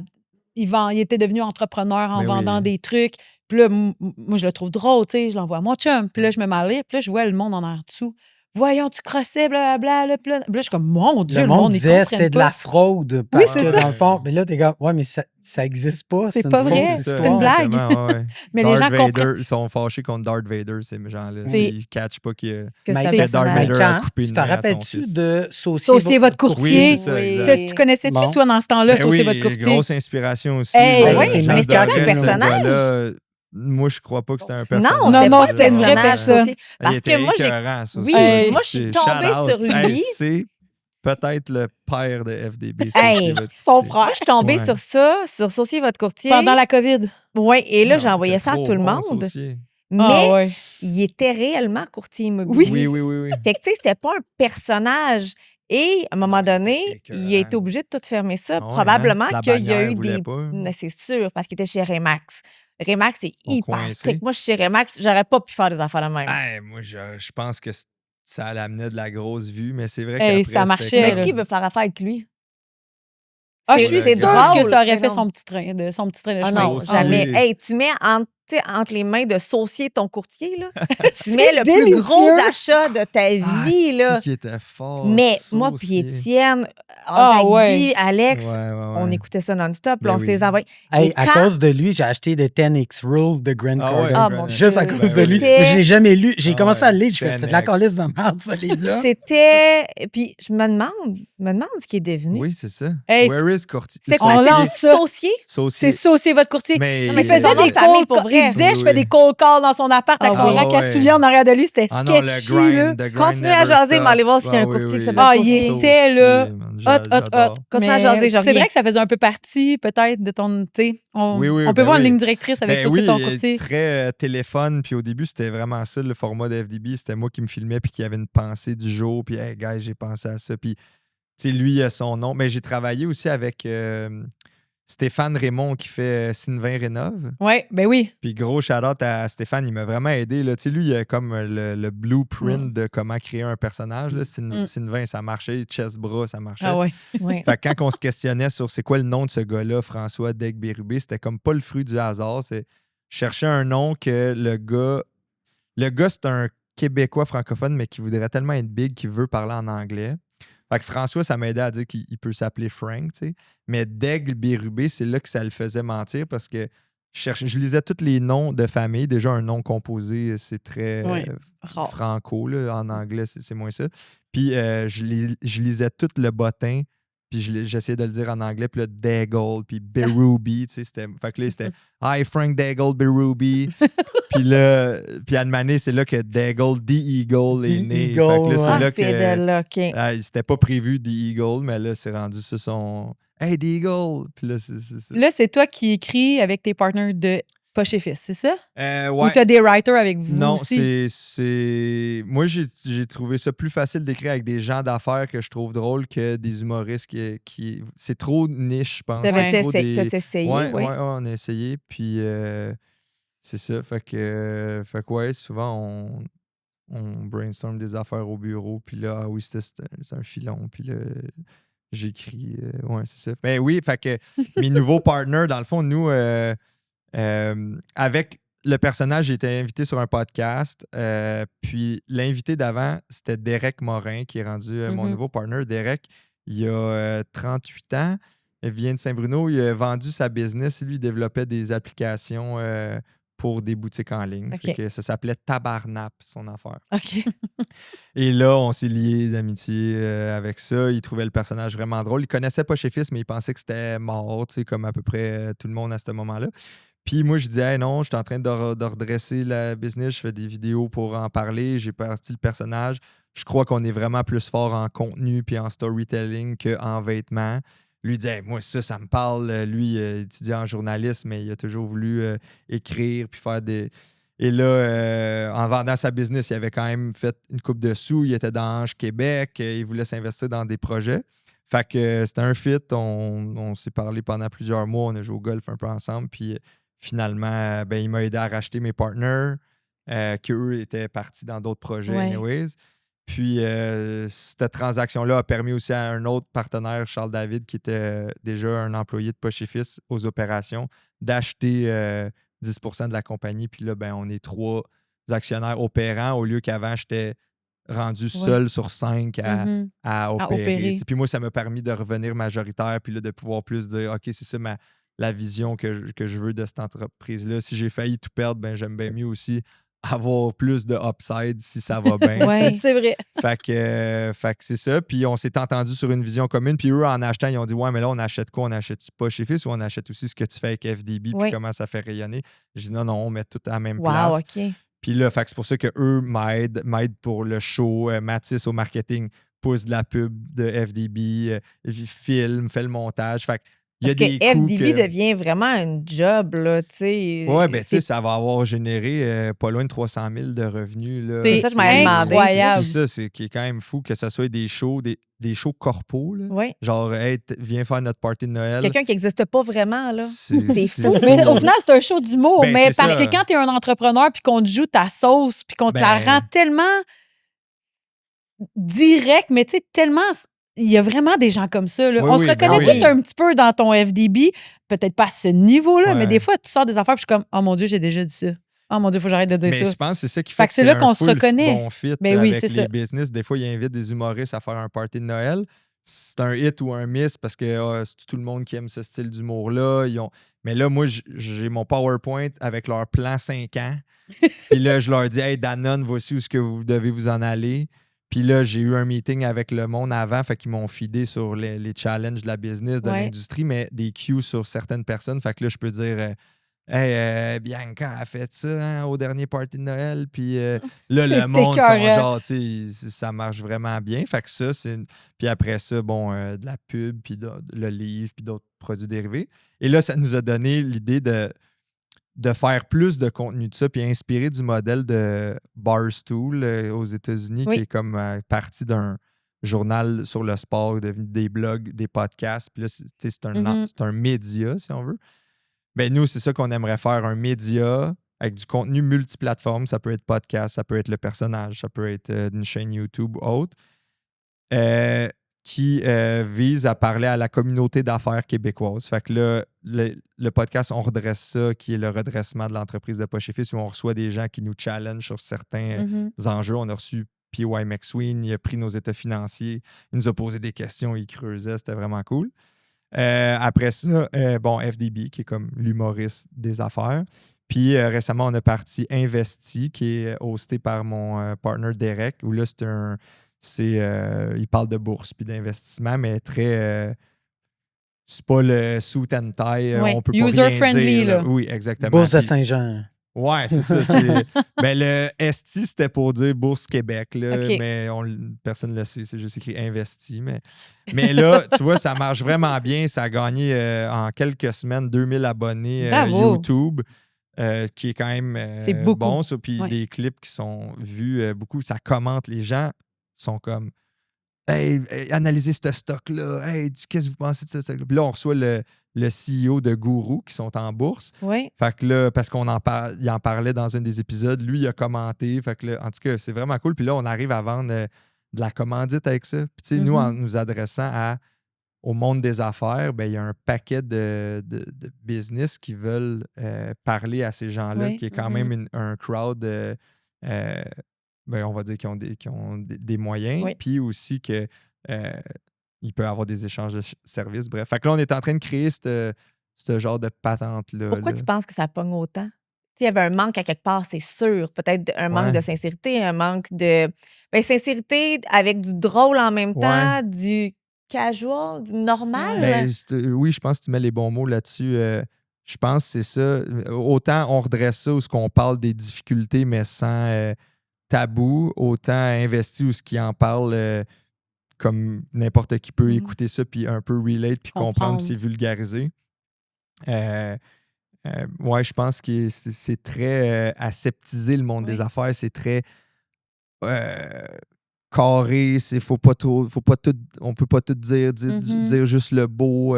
Il était devenu entrepreneur en Mais vendant oui. des trucs. Puis là, moi, je le trouve drôle, tu sais. Je l'envoie à mon chum. Puis là, je me mets à lire. Puis là, je vois le monde en dessous. Voyons, tu crossais, blablabla. Là, puis là, je suis comme, mon Dieu, Le monde ils disait comprennent c'est de pas. la fraude. Oui, Parce c'est que ça. dans le fond, mais là, t'es comme, ouais, mais ça existe pas. C'est une pas fausse vrai, histoire. c'est une blague. Ouais. Mais les gens Darth comprennent. Vader, ils sont fâchés contre Darth Vader, ces gens-là. C'est- Ils ne catchent pas que que c'est un Mais Darth personnage. Vader a Quand, coupé tu une t'en main à son rappelles-tu fils. de Saucier votre courtier. Oui, c'est ça, Oui. exact. Tu connaissais-tu, Bon. toi, dans ce temps-là, Ben Saucier oui, votre courtier? grosse inspiration aussi. Hey, Moi, oui, mais j'adorais c'était un ce personnage? gars-là. Moi, je crois pas que c'était un personnage. Non, Non, c'était c'était une vraie personne. aussi. Parce que moi, j'ai... Oui, Hey. moi, je suis tombée sur lui. C'est peut-être le père de FDB. Hey, son frère. Moi, je suis tombée Ouais. sur ça, sur Saucier votre courtier. Pendant la COVID. Oui, et là, j'envoyais ça à tout le monde. Mais Ah, ouais. il était réellement courtier immobilier. Oui. Fait que, tu sais, c'était pas un personnage. Et à un moment donné, Écœurant. il a été obligé de tout fermer ça. Ah ouais, Probablement hein? La qu'il y a bannière eu voulait des. pas. Mais c'est sûr, parce qu'il était chez Remax. Remax, c'est Au hyper coincé. strict. Moi, je suis chez Remax, j'aurais pas pu faire des affaires de même. Hey, moi, je pense que ça l'amenait de la grosse vue, mais c'est vrai Hey, qu'après, ça marchait, c'était Mais là. qui veut faire affaire avec lui? Ah, je C'est- suis c'est sûre drôle, que ça aurait mais fait non. son petit train de Ah cheveux. non, Saucier. jamais. Hey, tu mets entre les mains de saucier ton courtier, là. Tu C'est mets le plus délicieux. gros achat de ta Ah, vie, là. qui était fort. Mais moi puis saucier. Étienne, Ah, avec ouais. Guy, Alex, Ouais, ouais, ouais. on écoutait ça non-stop, Ben là, on oui. se les envoyait. Hey, Et à quand- cause de lui, j'ai acheté The 10X Rule de Grant Ah ouais, Cardone. Ah, Grant- mon Juste à Dieu. cause Ben de lui. oui. Mais je l'ai jamais lu. J'ai Ah commencé à le ouais, lire. Je fais, c'est de la 10X. calice de merde, ce livre-là. C'était. Puis je me demande ce qui est devenu. Oui, c'est ça. Hey, Where is Courtier? C'est On quoi? lance C'est ça. saucier? Saucier. c'est ça, c'est votre courtier. Mais, Non, mais Il c'est faisait son nom des de famille, cold pour calls. vrai. Il disait, Oui, je fais oui. des cold calls dans son appart avec Ah son oui. rack Ah à ouais. souliers en arrière de lui. C'était Ah non, le sketchy, grind, là. the grind Continuez à never jaser, stop. mais allez voir s'il y a un Ah oui, courtier qui oui. s'appelle Ah, Saucier. il était là. Saucier, man, Hot. Continue à Mais jaser, je c'est reviens. vrai que ça faisait un peu partie, peut-être, de ton. Tu sais, on Oui, peut ben voir une oui. ligne directrice avec Ben ça, c'est oui, ton courtier. très téléphone. Puis au début, c'était vraiment ça, le format de FDB. C'était moi qui me filmais puis qui avait une pensée du jour. Puis, hey, gars, j'ai pensé à ça. Puis, tu sais, lui, il a son nom. Mais j'ai travaillé aussi avec Stéphane Raymond qui fait Sylvain Rénove. Oui, ben oui. Puis gros shout-out à Stéphane, il m'a vraiment aidé. Là. Tu sais, lui, il a comme le blueprint de comment créer un personnage. Là. Sylvain, ça marchait. Chess-bras, ça marchait. Ah ouais. Ouais. Fait que quand on se questionnait sur c'est quoi le nom de ce gars-là, François Degg-Bérubé, c'était comme pas le fruit du hasard. C'est chercher un nom que le gars. Le gars, c'est un Québécois francophone, mais qui voudrait tellement être big qu'il veut parler en anglais. Fait que François, ça m'aidait à dire qu'il peut s'appeler Frank, tu sais. Mais Degg-Bérubé, c'est là que ça le faisait mentir parce que je lisais tous les noms de famille. Déjà, un nom composé, c'est très Ouais. Rare. franco. Là. En anglais, c'est moins ça. Puis je lisais tout le bottin. Puis j'essayais de le dire en anglais. Puis là, Daigle, puis Berube. Tu sais, fait que là, c'était Hi, Frank Daigle, Berube. Puis là, puis à Mané, c'est là que Daigle, The Eagle est né. Fait que là, c'est Ah, là c'est que. de là, OK. Ah, c'était pas prévu The Eagle, mais là, c'est rendu sur son Hey, The Eagle. Puis là, c'est ça. Là, c'est toi qui écris avec tes partners de Poche et Fils, c'est ça? Ou Ouais. t'as des writers avec vous Non, aussi? c'est. Moi, j'ai trouvé ça plus facile d'écrire avec des gens d'affaires que je trouve drôle que des humoristes qui... C'est trop niche, je pense. T'avais C'est trop t'as essayé, Ouais, oui. ouais, on a essayé. Puis c'est ça. Fait que ouais, souvent, on brainstorm des affaires au bureau. Puis là, ah oui, c'est un filon. Puis là, j'écris. Ouais, c'est ça. Ben oui, fait que mes nouveaux partners, dans le fond, nous, avec le personnage, j'ai été invité sur un podcast. Puis l'invité d'avant, c'était Derek Morin, qui est rendu mon nouveau partner. Derek, il a 38 ans. Il vient de Saint-Bruno. Il a vendu sa business. Lui, il développait des applications pour des boutiques en ligne. OK. Fait que ça s'appelait Tabarnap, son affaire. OK. Et là, on s'est liés d'amitié avec ça. Il trouvait le personnage vraiment drôle. Il connaissait pas chez Fils, mais il pensait que c'était mort, tu sais, comme à peu près tout le monde à ce moment-là. Puis moi, je disais, hey, non, je suis en train de redresser la business. Je fais des vidéos pour en parler. J'ai parti le personnage. Je crois qu'on est vraiment plus fort en contenu puis en storytelling qu'en vêtements. Lui disait, hey, moi, ça me parle. Lui, étudiant en journalisme, mais il a toujours voulu écrire puis faire des. Et là, en vendant sa business, il avait quand même fait une coupe de sous. Il était dans Ange Québec. Il voulait s'investir dans des projets. Fait que c'était un fit. On s'est parlé pendant plusieurs mois. On a joué au golf un peu ensemble. Puis finalement, ben, il m'a aidé à racheter mes partners, qui eux étaient partis dans d'autres projets, Ouais. anyways. Puis cette transaction-là a permis aussi à un autre partenaire, Charles David, qui était déjà un employé de Poche et Fils aux opérations, d'acheter 10% de la compagnie. Puis là, ben, on est 3 actionnaires opérants au lieu qu'avant, j'étais rendu seul sur 5 à opérer. Puis moi, ça m'a permis de revenir majoritaire, puis là, de pouvoir plus dire, OK, c'est ça la vision que je veux de cette entreprise-là. Si j'ai failli tout perdre, ben j'aime bien mieux aussi avoir plus de upside si ça va bien. Ouais. C'est vrai. Fait que c'est ça. Puis on s'est entendu sur une vision commune. Puis eux, en achetant, ils ont dit, ouais, mais là, on achète quoi? On achète pas chez Fils ou on achète aussi ce que tu fais avec FDB Ouais. puis comment ça fait rayonner? J'ai dit, non, on met tout à la même Wow, place. OK. Puis là, fait que c'est pour ça qu'eux m'aident pour le show. Mathis au marketing pousse de la pub de FDB, filme, fait le montage. Fait que il y a Parce des que coûts FDB devient vraiment un job, là, tu sais. Ouais, ben tu sais, C'est- ça va avoir généré pas loin de 300 000 de revenus. Là. C'est ça, je m'avais demandé. incroyable. C'est ça, c'est qui est quand même fou que ça soit des shows, des shows corpos. Là. Ouais. Genre, hey, viens faire notre party de Noël. Quelqu'un qui n'existe pas vraiment, là. C'est fou. Mais au final, c'est un show d'humour. Ben, mais c'est parce ça. que quand t'es un entrepreneur puis qu'on te joue ta sauce puis qu'on te la Ben- rend tellement direct, mais tu sais, tellement. il y a vraiment des gens comme ça. Là. Oui, On oui, se reconnaît ben tout oui. un petit peu dans ton FDB, peut-être pas à ce niveau-là, mais Ouais. des fois, tu sors des affaires puis je suis comme, oh mon Dieu, j'ai déjà dit ça. Oh mon Dieu, il faut que j'arrête de dire Mais ça. je pense que c'est ça qui Fait fait que que c'est c'est là un qu'on se full reconnaît. bon fit Ben oui, avec c'est les ça. business. Des fois, ils invitent des humoristes à faire un party de Noël. C'est un hit ou un miss parce que c'est tout le monde qui aime ce style d'humour-là. Mais là, moi, j'ai mon PowerPoint avec leur plan 5 ans. Puis là, je leur dis, hey, Danone, voici où est-ce que vous devez vous en aller. Puis là, j'ai eu un meeting avec le monde avant, fait qu'ils m'ont feedé sur les challenges de la business, de Ouais. l'industrie, mais des cues sur certaines personnes. Fait que là, je peux dire, hey, Bianca a fait ça hein, au dernier party de Noël. Puis là, C'est le monde sont écœurant. genre, tu sais, ça marche vraiment bien. Fait que ça, c'est. Puis après ça, bon, de la pub, puis le livre, puis d'autres produits dérivés. Et là, ça nous a donné l'idée de faire plus de contenu de ça, puis inspiré du modèle de Barstool aux États-Unis, Oui. qui est comme parti d'un journal sur le sport, devenu des blogs, des podcasts. Puis là, c'est un média, si on veut. Ben nous, c'est ça qu'on aimerait faire, un média avec du contenu multiplateforme. Ça peut être podcast, ça peut être le personnage, ça peut être une chaîne YouTube ou autre, qui vise à parler à la communauté d'affaires québécoise. Fait que là, le podcast On redresse ça, qui est le redressement de l'entreprise de Poche et Fils, où on reçoit des gens qui nous challengent sur certains enjeux. On a reçu P.Y. McSween, il a pris nos états financiers, il nous a posé des questions, il creusait, c'était vraiment cool. Après ça, FDB, qui est comme l'humoriste des affaires. Puis récemment, on a parti Investi, qui est hosté par mon partner Derek, où là, il parle de bourse puis d'investissement, mais très. C'est pas le suit and tie. Ouais. On peut pas rien User-friendly, dire, là. Oui, exactement. Bourse de Puis- Saint-Jean. Ouais, c'est ça. Ben, le ST, c'était pour dire Bourse Québec, là, OK. mais personne ne le sait. C'est juste écrit Investi. Mais là, tu vois, ça marche vraiment bien. Ça a gagné en quelques semaines 2000 abonnés Bravo. YouTube, qui est quand même C'est beaucoup. bon. Ça. Puis Ouais. des clips qui sont vus beaucoup. Ça commente. Les gens sont comme Hey, analysez ce stock-là. Hey, qu'est-ce que vous pensez de ce stock-là? Puis là, on reçoit le CEO de Guru qui sont en bourse. Oui. Fait que là, parce qu'il en parlait dans un des épisodes, lui, il a commenté. Fait que là, en tout cas, c'est vraiment cool. Puis là, on arrive à vendre de la commandite avec ça. Puis tu sais, nous, en nous adressant au monde des affaires, ben, il y a un paquet de business qui veulent parler à ces gens-là, Oui. qui est quand même un crowd, on va dire, qui ont des moyens. Oui. Puis aussi que il peut y avoir des échanges de services. Bref. Fait que là, on est en train de créer ce genre de patente-là. Pourquoi là. tu penses que ça pogne autant? Il y avait un manque à quelque part, c'est sûr. Peut-être un manque Ouais. de sincérité, un manque de. Sincérité avec du drôle en même temps, du casual, du normal. Ben, oui, je pense que tu mets les bons mots là-dessus. Je pense que c'est ça. Autant on redresse ça où ce qu'on parle des difficultés, mais sans tabou, autant investi où ce qui en parle comme n'importe qui peut écouter ça, puis un peu relate, puis comprendre, puis c'est vulgarisé. Ouais, je pense que c'est très aseptisé le monde des affaires. C'est très carré. Faut pas tout, on peut pas tout dire, dire juste le beau.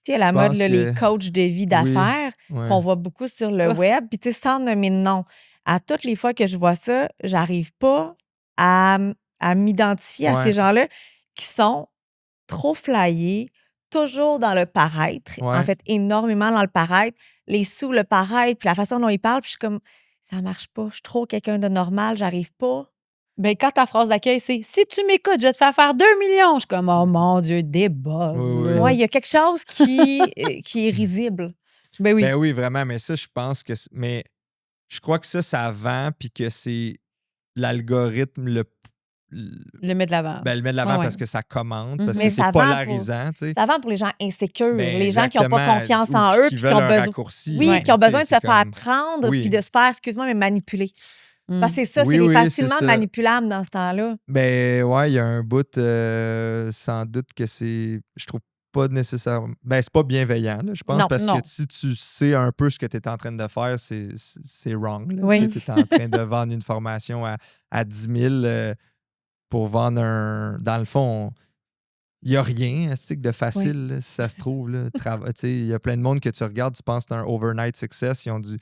Tu sais, la Je mode, pense là, les que- coachs de vie d'affaires Ouais. qu'on voit beaucoup sur le web. Puis, tu sais, sans nommer de nom, à toutes les fois que je vois ça, j'arrive pas à m'identifier à Ouais. ces gens-là qui sont trop flyés, toujours dans le paraître. Ouais. En fait, énormément dans le paraître. Les sous, le paraître, puis la façon dont ils parlent. Puis, je suis comme, ça marche pas. Je suis trop quelqu'un de normal. J'arrive pas. Ben, quand ta phrase d'accueil, c'est « Si tu m'écoutes, je vais te faire 2 millions », je suis comme « Oh mon Dieu, des buzz. Oui, là. Ouais, il y a quelque chose qui est risible. Ben oui. Ben oui, vraiment, mais ça, je pense que. Mais je crois que ça vend, puis que c'est l'algorithme Le met de l'avant. le met de l'avant Ouais, parce ouais. que ça commande, parce Mais que ça c'est vend polarisant, tu sais. Ça vend pour les gens insécures, Ben, les gens qui n'ont pas exactement, confiance ou en eux, qui puis veulent qui ont un besoin. raccourci, Oui, ouais, qui ont tu sais, besoin de se c'est faire comme- prendre, Oui. puis de se faire, excuse-moi, mais manipuler. Parce que c'est ça, Oui, c'est oui, facilement c'est ça. manipulable dans ce temps-là. Ben ouais, il y a un bout, sans doute que je trouve pas nécessairement. Ben, c'est pas bienveillant, là, je pense, Non, parce non. que si tu sais un peu ce que tu es en train de faire, c'est wrong. Oui. Tu es en train de vendre une formation à 10 000 pour vendre un. Dans le fond, il n'y a rien de facile, là, si ça se trouve. Il y a plein de monde que tu regardes, tu penses que c'est un overnight success, ils ont dû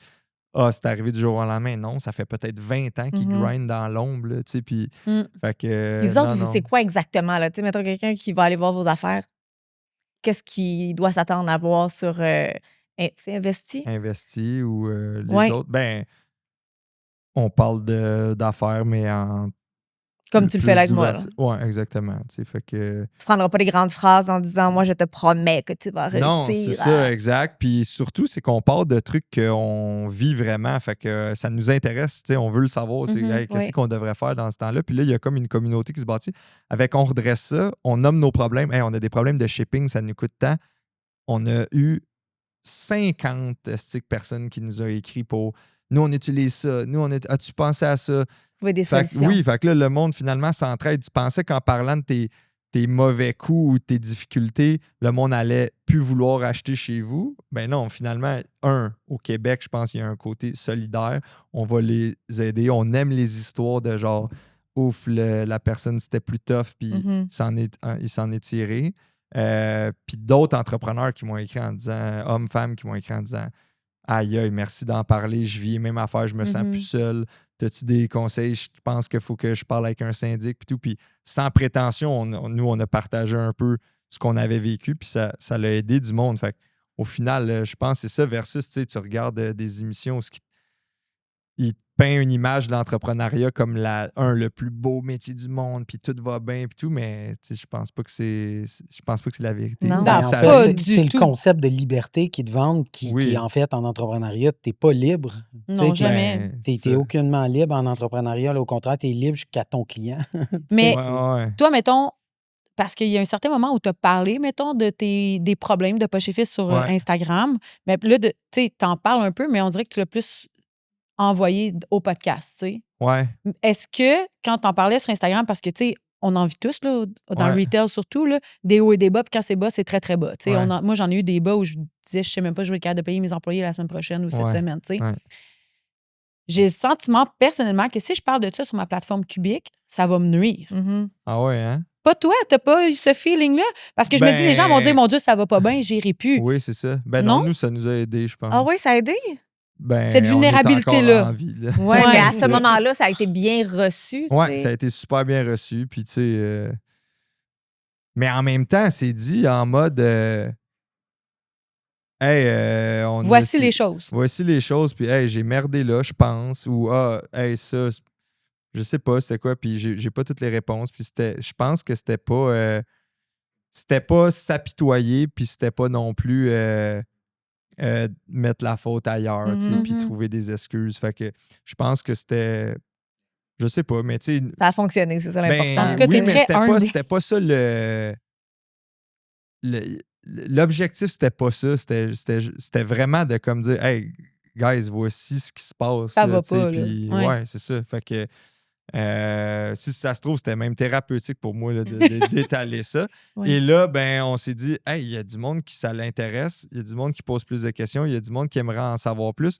c'est arrivé du jour au lendemain. Non, ça fait peut-être 20 ans qu'ils grindent dans l'ombre, là, tu sais, puis fait que... Les autres, non. c'est quoi exactement, là? Tu sais, mettons quelqu'un qui va aller voir vos affaires, qu'est-ce qu'il doit s'attendre à voir sur investi? Investi ou les Ouais. autres, ben, on parle d'affaires, mais en Comme tu le fais là avec moi, là. Oui, exactement. Tu sais, fait que... Tu prendras pas des grandes phrases en disant « Moi, je te promets que tu vas réussir. » Non, c'est ça, exact. Puis surtout, c'est qu'on part de trucs qu'on vit vraiment. Fait que ça nous intéresse, tu sais, on veut le savoir. C'est hey, qu'est-ce qu'on devrait faire dans ce temps-là. Puis là, il y a comme une communauté qui se bâtit. Avec On redresse ça, on nomme nos problèmes. Hey, on a des problèmes de shipping, ça nous coûte tant. On a eu 50 personnes qui nous ont écrit pour nous, on utilise ça. Nous, as-tu pensé à ça? Trouver des solutions. Oui, fait que là, le monde, finalement, s'entraide. Tu pensais qu'en parlant de tes mauvais coups ou tes difficultés, le monde allait plus vouloir acheter chez vous. Ben non, finalement, au Québec, je pense qu'il y a un côté solidaire. On va les aider. On aime les histoires de genre, ouf, la personne, c'était plus tough, puis il s'en est tiré. Puis d'autres entrepreneurs qui m'ont écrit en disant, hommes, femmes qui m'ont écrit en disant, aïe, aïe, merci d'en parler, je vis les mêmes affaires, je me sens plus seul. T'as-tu des conseils? Je pense qu'il faut que je parle avec un syndic, puis tout. Puis sans prétention, nous, on a partagé un peu ce qu'on avait vécu, puis ça l'a aidé du monde. Fait au final, je pense que c'est ça, versus, tu regardes des émissions où il te peint une image de l'entrepreneuriat comme le plus beau métier du monde, puis tout va bien, puis tout, mais je pense pas que c'est la vérité. Non. Ben, en Ça- fait, du c'est tout. le concept de liberté qui te vendent, qui en fait, en entrepreneuriat, tu n'es pas libre. Non, Tu sais, jamais. Tu n'es aucunement libre en entrepreneuriat. Là, au contraire, tu es libre jusqu'à ton client. Mais Ouais. toi, mettons, parce qu'il y a un certain moment où tu as parlé, mettons, des problèmes de poche et fils sur Instagram. Mais là, tu sais, t'en parles un peu, mais on dirait que tu l'as plus envoyé au podcast, tu sais. Ouais. Est-ce que, quand t'en parlais sur Instagram, parce que, tu sais, on en vit tous, là, dans le retail surtout, là, des hauts et des bas, puis quand c'est bas, c'est très, très bas. Tu sais, moi, j'en ai eu des bas où je disais, je sais même pas, je vais être capable de payer mes employés la semaine prochaine ou cette semaine, tu sais. Ouais. J'ai le sentiment, personnellement, que si je parle de ça sur ma plateforme Cubique, ça va me nuire. Ah ouais, hein? Pas toi, t'as pas eu ce feeling-là? Parce que je me dis, les gens vont dire, mon Dieu, ça va pas bien, j'irai plus. Oui, c'est ça. Ben non, nous, ça nous a aidés, je pense. Ah oui, ça a aidé? Ben, Cette vulnérabilité-là. Oui, mais à ce moment-là, ça a été bien reçu. Oui, ça a été super bien reçu. Puis, tu sais. Mais en même temps, c'est dit en mode. Hey, voici les choses. Voici les choses. Puis, hey, j'ai merdé là, je pense. Ou, hey, ça, je sais pas, c'était quoi. Puis, j'ai pas toutes les réponses. Puis, je pense que c'était pas. C'était pas s'apitoyer. Puis, c'était pas non plus. Mettre la faute ailleurs, puis trouver des excuses. Fait que je pense que c'était... Je sais pas, mais tu sais... Ça a fonctionné, c'est ça l'important. En tout cas, oui, mais c'était pas ça l'objectif, c'était pas ça. C'était vraiment de comme dire, hey, guys, voici ce qui se passe. Ça là, va pas, puis, là. ouais, c'est ça. Fait que si ça se trouve, c'était même thérapeutique pour moi là, d'étaler ça. Ouais. Et là, ben, on s'est dit, hey, il y a du monde qui ça l'intéresse, il y a du monde qui pose plus de questions, il y a du monde qui aimerait en savoir plus.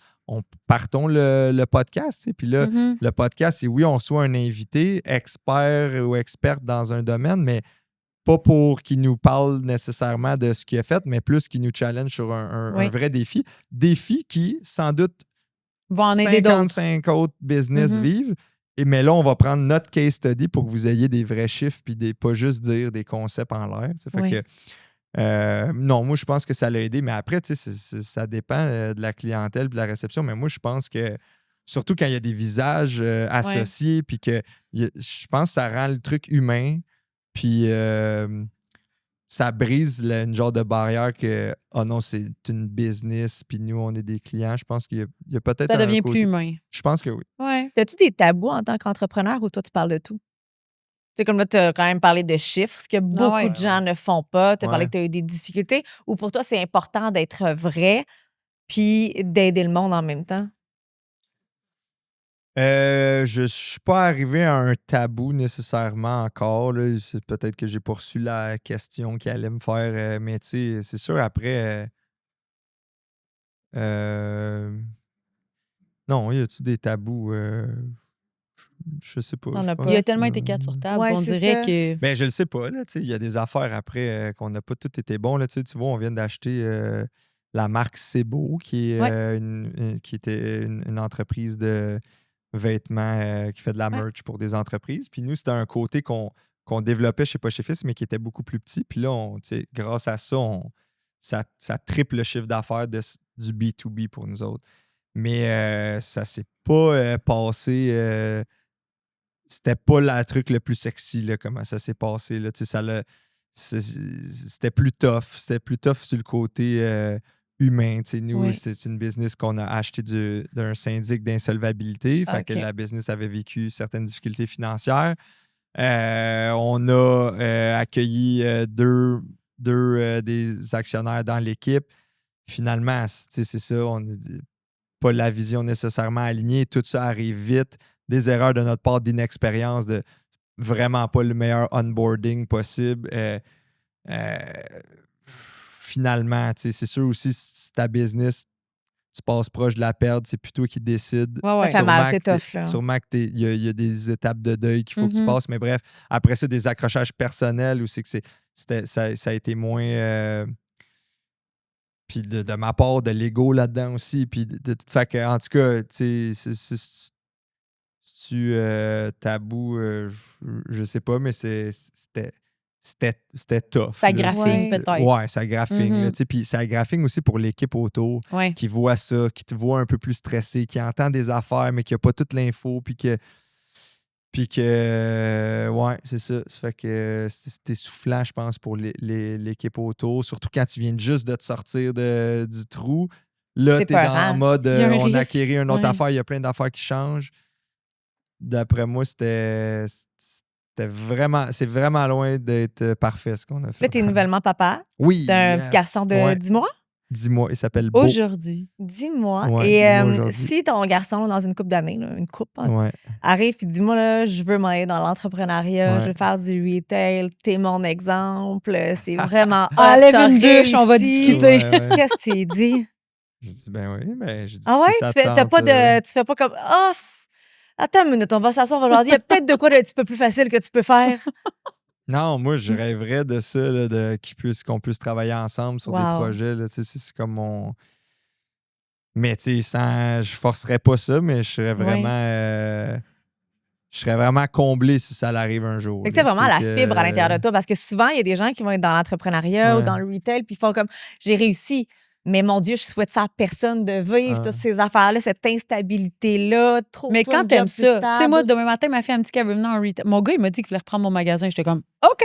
Partons le podcast. T'sais. Puis là, le podcast, c'est oui, on soit un invité, expert ou experte dans un domaine, mais pas pour qu'il nous parle nécessairement de ce qu'il a fait, mais plus qu'il nous challenge sur un vrai défi. Défi qui, sans doute, vont en aider d'autres. 55 autres business vivent. Mais là, on va prendre notre case study pour que vous ayez des vrais chiffres puis pas juste dire des concepts en l'air. Fait que, non, moi, je pense que ça l'a aidé. Mais après, ça dépend de la clientèle et de la réception. Mais moi, je pense que, surtout quand il y a des visages associés, puis que je pense que ça rend le truc humain. Puis ça brise une genre de barrière que, oh non, c'est une business, puis nous, on est des clients. Je pense qu'il y a peut-être ça devient plus humain. Je pense que oui. Ouais. As-tu des tabous en tant qu'entrepreneur ou toi, tu parles de tout? C'est comme là, tu as quand même parlé de chiffres, ce que beaucoup de gens ne font pas. Tu as parlé que tu as eu des difficultés. Ou pour toi, c'est important d'être vrai puis d'aider le monde en même temps? Je ne suis pas arrivé à un tabou nécessairement encore. Là. C'est peut-être que j'ai poursu la question qui allait me faire. Mais tu sais, c'est sûr, après. Non, y a-tu des tabous? Je sais pas. Il y a tellement été quatre sur table qu'on dirait que. Ben, je le sais pas. Il y a des affaires après qu'on n'a pas toutes été bons. Là, tu vois, on vient d'acheter la marque C'est Beau, qui est Ouais. qui était une entreprise de vêtements qui fait de la Ouais. merch pour des entreprises. Puis nous, c'était un côté qu'on développait chez Poche et Fils, mais qui était beaucoup plus petit. Puis là, tu sais, grâce à ça, ça triple le chiffre d'affaires du B2B pour nous autres. Mais ça s'est pas passé. C'était pas le truc le plus sexy, là, comment ça s'est passé. Là. Tu sais, c'était plus tough. C'était plus tough sur le côté humain. Tu sais, nous, Oui. c'est une business qu'on a acheté d'un syndic d'insolvabilité. Fait que OK. la business avait vécu certaines difficultés financières. On a accueilli deux des actionnaires dans l'équipe. Finalement, tu sais, c'est ça, on n'a pas la vision nécessairement alignée. Tout ça arrive vite. Des erreurs de notre part d'inexpérience, de vraiment pas le meilleur onboarding possible. Finalement, tu sais, c'est sûr aussi, si ta business, tu passes proche de la perdre, c'est plutôt toi qui décides. Ouais, ouais. Ça fait mal, Sûrement c'est que tough, là. sûrement qu'il y a des étapes de deuil qu'il faut que tu Mhm. passes. Mais bref, après ça, des accrochages personnels où c'est que ça a été moins. Puis de ma part, de l'ego là-dedans aussi. Puis fait que, en tout cas, tu sais, c'est-tu tabou, je sais pas, mais c'était tough. Ça là. graphine, Ouais. peut-être. Ouais, ça graphine. Là, Mhm. tu sais, puis ça graphine aussi pour l'équipe autour Ouais. qui voit ça, qui te voit un peu plus stressé, qui entend des affaires, mais qui n'a pas toute l'info, ouais, c'est ça. Ça fait que c'était essoufflant, je pense, pour l'équipe autour. Surtout quand tu viens juste de te sortir du trou. Là, C'est tu es dans peurant. le mode Il y a un on a risque. acquéri une autre Ouais. affaire, il y a plein d'affaires qui changent. D'après moi, c'est vraiment loin d'être parfait ce qu'on a Là, fait. t'es nouvellement papa Oui, d'un petit garçon yes. de Ouais. 10 mois. 10 mois, il s'appelle Beau. Aujourd'hui. 10 mois. Ouais, Et 10 mois aujourd'hui. si ton garçon, là, dans une couple d'années, là, une coupe, hein, Ouais. arrive et dit, moi, là, je veux m'en aller dans l'entrepreneuriat, je Ouais. veux faire du retail, t'es mon exemple, c'est vraiment hot, Enlève t'as une bûche, on va réussi. discuter. Ouais. Qu'est-ce que tu dis? J'ai dit, ben oui, ben j'ai dit, Ah si ouais? ça Tu fais, te tente, tu fais pas comme, ah, attends une minute, on va s'asseoir, on va jaser. Il y a peut-être de quoi de un petit peu plus facile que tu peux faire. Non, moi, je rêverais de ça, là, qu'on puisse travailler ensemble sur des Wow. projets. Là, tu sais, c'est comme mon. Mais tu sais, je forcerais pas ça, mais je serais vraiment comblé si ça arrive un jour. Fait que Là, t'as vraiment tu la sais, fibre à l'intérieur de toi parce que souvent, il y a des gens qui vont être dans l'entrepreneuriat ou Ouais. dans le retail puis ils font comme j'ai réussi. Mais mon Dieu, je souhaite ça à personne de vivre toutes ces affaires-là, cette instabilité-là. Mais Trouve-toi quand un t'aimes job plus ça, tu sais, moi, stable. demain matin, ma fille, elle me dit qu'elle veut venir en retail. Mon gars, il m'a dit qu'il voulait reprendre mon magasin. J'étais comme, OK.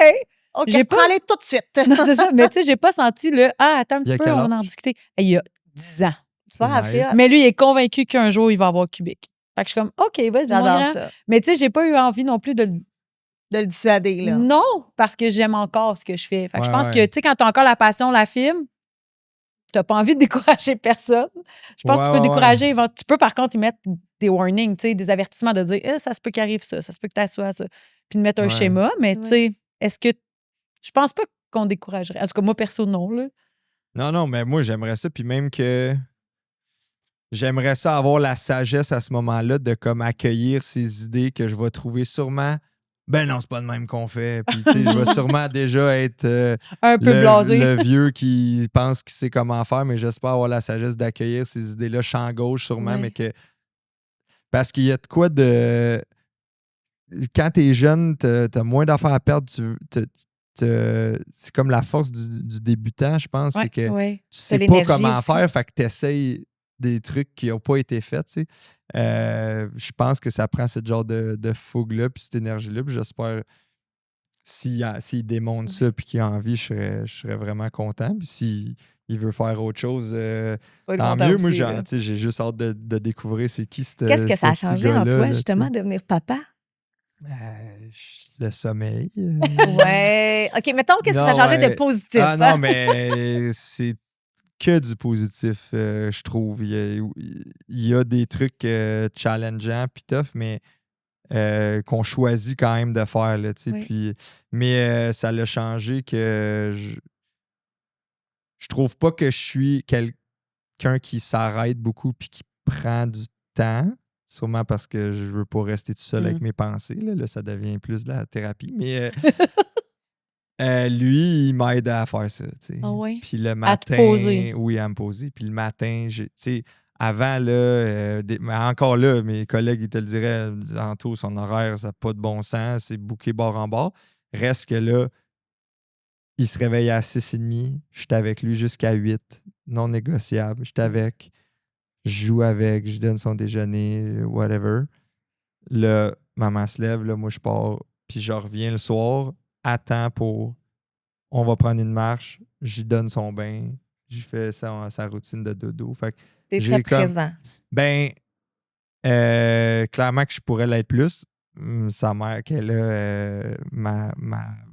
OK, j'ai je pas- prends aller tout de suite. Non, c'est ça. Mais tu sais, j'ai pas senti le, attends un Il y a petit peu, quel on va en âge? discuter. Il y a 10 ans. C'est pas grave, nice. c'est hot. Mais lui, il est convaincu qu'un jour, il va avoir Cubic. Fait que je suis comme, OK, vas-y, mon J'adore grand. ça. Mais tu sais, j'ai pas eu envie non plus de De le dissuader, là. Non, parce que j'aime encore ce que je fais. Fait que je Ouais, pense ouais. que, tu sais, quand t'as encore la passion, la fibre, t'as pas envie de décourager personne. Je pense que tu peux Ouais, ouais, décourager. Tu peux, par contre, y mettre des warnings, tu sais, des avertissements de dire, ça se peut qu'il arrive ça se peut que tu sois ça. Puis de mettre un Ouais. schéma. Mais, tu Ouais. sais, est-ce que. Je pense pas qu'on découragerait. En tout cas, moi, perso, non, là. Non, mais moi, j'aimerais ça. Puis même que j'aimerais ça avoir la sagesse à ce moment-là de comme accueillir ces idées que je vais trouver sûrement. Ben non, c'est pas de même qu'on fait. Puis, tu sais, je vais sûrement déjà être Un peu blasé. le vieux qui pense qu'il sait comment faire, mais j'espère avoir la sagesse d'accueillir ces idées-là champ gauche, sûrement, Ouais. mais que. Parce qu'il y a de quoi de. Quand t'es jeune, t'as moins d'affaires à perdre. C'est comme la force du débutant, je pense. Ouais. C'est que Oui. tu sais pas l'énergie comment aussi. faire, fait que t'essayes des trucs qui n'ont pas été faits, tu sais. Je pense que ça prend ce genre de fougue-là, puis cette énergie-là, puis j'espère s'il démontre ça, puis qu'il a envie, je serais vraiment content. Puis s'il veut faire autre chose, Faut être tant content mieux. Moi, aussi, là. j'ai juste hâte de découvrir c'est qui ce Qu'est-ce que ça a ce petit changé en gars-là, toi, là, justement, tu sais. devenir papa? Le sommeil. Ouais. OK, mettons, qu'est-ce que ça a Non, changé de ouais. positif? Ah non, mais c'est que du positif, je trouve. Il y a des trucs challengeants puis tough, mais qu'on choisit quand même de faire. Là, tu sais, Oui. mais ça l'a changé que je trouve pas que je suis quelqu'un qui s'arrête beaucoup puis qui prend du temps. Sûrement parce que je veux pas rester tout seul avec mes pensées. Là, ça devient plus de la thérapie. Mais Lui, il m'aide à faire ça, tu sais. Ah oui? Puis le À te matin... poser. Oui, à me poser. Puis le matin, tu sais, avant, là, mais encore là, mes collègues, ils te le diraient, tantôt, son horaire, ça n'a pas de bon sens, c'est booké bord en bord. Reste que là, il se réveille à 6h30, j'étais avec lui jusqu'à 8, non négociable. J'étais avec, je joue avec, je donne son déjeuner, whatever. Là, maman se lève, là, moi, je pars, puis je reviens le soir, à temps pour... On va prendre une marche, j'y donne son bain, j'y fais sa routine de dodo. Fait que T'es très j'ai comme... présent. Ben, clairement que je pourrais l'être plus. Sa mère, qu'elle a, ma